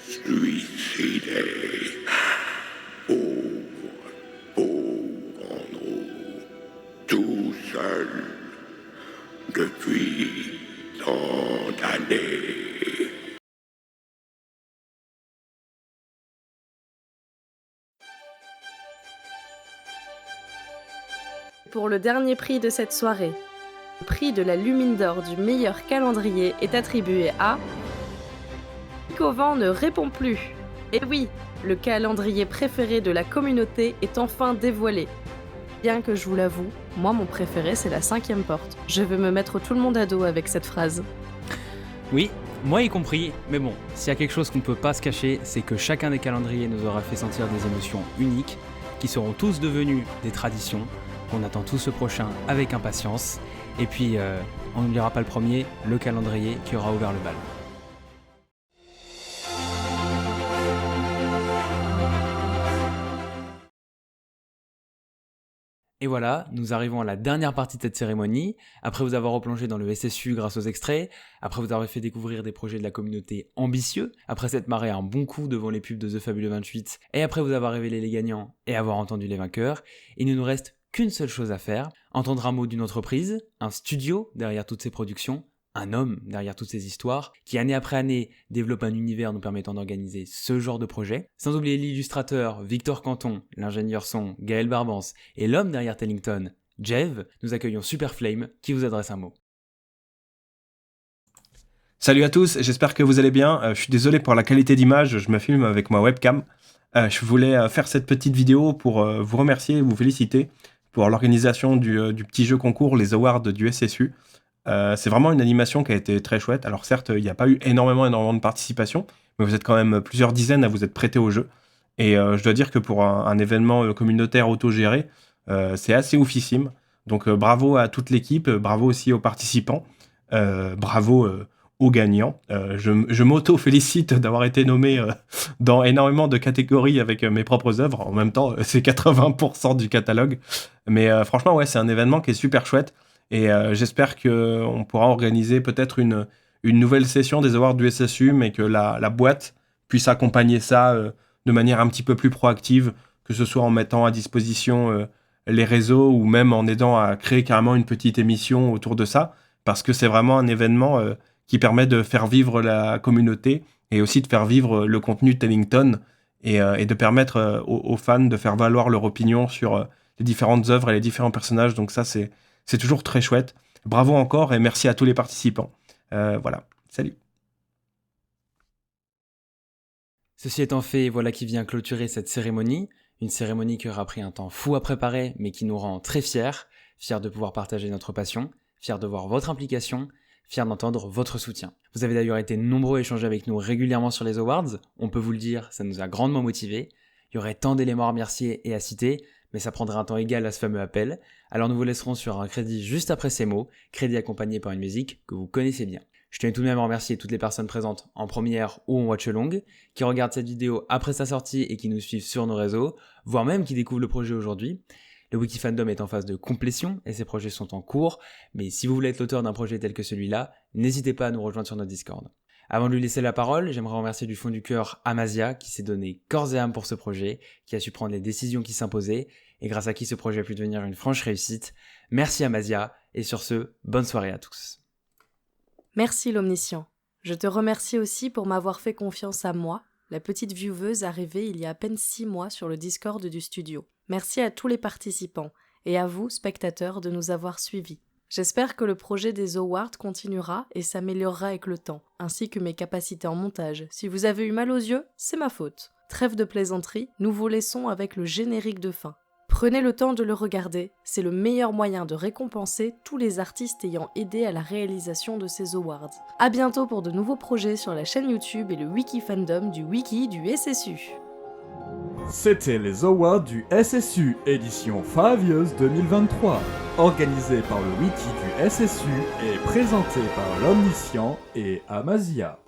suicidée. Pauvre Andrew, tout seul depuis tant d'années. Pour le dernier prix de cette soirée, le prix de la Lumine d'Or du meilleur calendrier est attribué à... Pic-au-Vent ne répond plus. Et oui, le calendrier préféré de la communauté est enfin dévoilé. Bien que je vous l'avoue, moi mon préféré c'est la 5e porte. Je veux me mettre tout le monde à dos avec cette phrase. Oui, moi y compris, mais bon, s'il y a quelque chose qu'on peut pas se cacher, c'est que chacun des calendriers nous aura fait sentir des émotions uniques, qui seront tous devenus des traditions. On attend tous le prochain avec impatience. Et puis, on n'oubliera pas le premier, le calendrier qui aura ouvert le bal. Et voilà, nous arrivons à la dernière partie de cette cérémonie. Après vous avoir replongé dans le SSU grâce aux extraits, après vous avoir fait découvrir des projets de la communauté ambitieux, après s'être marré un bon coup devant les pubs de The Fabuleux 28, et après vous avoir révélé les gagnants et avoir entendu les vainqueurs, il ne nous reste qu'une seule chose à faire, entendre un mot d'une entreprise, un studio derrière toutes ces productions, un homme derrière toutes ces histoires, qui année après année développe un univers nous permettant d'organiser ce genre de projet, sans oublier l'illustrateur Victor Canton, l'ingénieur son Gaël Barbance et l'homme derrière Tellington, Jev, nous accueillons Superflame qui vous adresse un mot. Salut à tous, j'espère que vous allez bien. Je suis désolé pour la qualité d'image, je me filme avec ma webcam. Je voulais faire cette petite vidéo pour vous remercier et vous féliciter pour l'organisation du petit jeu concours, les awards du SSU. C'est vraiment une animation qui a été très chouette. Alors certes, il n'y a pas eu énormément de participation, mais vous êtes quand même plusieurs dizaines à vous être prêtés au jeu. Et je dois dire que pour un événement communautaire autogéré, c'est assez oufissime. Donc bravo à toute l'équipe, bravo aussi aux participants, bravo aux gagnants. Je m'auto-félicite d'avoir été nommé dans énormément de catégories avec mes propres œuvres. En même temps, c'est 80% du catalogue. Mais franchement, ouais, c'est un événement qui est super chouette. Et j'espère qu'on pourra organiser peut-être une nouvelle session des awards du SSU, mais que la boîte puisse accompagner ça de manière un petit peu plus proactive, que ce soit en mettant à disposition les réseaux ou même en aidant à créer carrément une petite émission autour de ça, parce que c'est vraiment un événement qui permet de faire vivre la communauté et aussi de faire vivre le contenu Tellington et de permettre aux fans de faire valoir leur opinion sur les différentes œuvres et les différents personnages. Donc ça, c'est toujours très chouette. Bravo encore et merci à tous les participants. Voilà, salut. Ceci étant fait, voilà qui vient clôturer cette cérémonie. Une cérémonie qui aura pris un temps fou à préparer, mais qui nous rend très fiers de pouvoir partager notre passion, fiers de voir votre implication, fiers d'entendre votre soutien. Vous avez d'ailleurs été nombreux à échanger avec nous régulièrement sur les awards, on peut vous le dire, ça nous a grandement motivés. Il y aurait tant d'éléments à remercier et à citer, mais ça prendrait un temps égal à ce fameux appel, alors nous vous laisserons sur un crédit juste après ces mots, crédit accompagné par une musique que vous connaissez bien. Je tenais tout de même à remercier toutes les personnes présentes en première ou en watch-along, qui regardent cette vidéo après sa sortie et qui nous suivent sur nos réseaux, voire même qui découvrent le projet aujourd'hui. Le Wikifandom est en phase de complétion et ses projets sont en cours, mais si vous voulez être l'auteur d'un projet tel que celui-là, n'hésitez pas à nous rejoindre sur notre Discord. Avant de lui laisser la parole, j'aimerais remercier du fond du cœur Amazia, qui s'est donné corps et âme pour ce projet, qui a su prendre les décisions qui s'imposaient, et grâce à qui ce projet a pu devenir une franche réussite. Merci Amazia, et sur ce, bonne soirée à tous. Merci l'Omniscient. Je te remercie aussi pour m'avoir fait confiance à moi, la petite vieweuse arrivée il y a à peine 6 mois sur le Discord du studio. Merci à tous les participants, et à vous, spectateurs, de nous avoir suivis. J'espère que le projet des awards continuera et s'améliorera avec le temps, ainsi que mes capacités en montage. Si vous avez eu mal aux yeux, c'est ma faute. Trêve de plaisanterie, nous vous laissons avec le générique de fin. Prenez le temps de le regarder, c'est le meilleur moyen de récompenser tous les artistes ayant aidé à la réalisation de ces awards. A bientôt pour de nouveaux projets sur la chaîne YouTube et le Wikifandom du Wiki du SSU. C'était les awards du SSU édition 5 Years 2023, organisé par le Wiki du SSU et présenté par l'Omniscient et Amazia.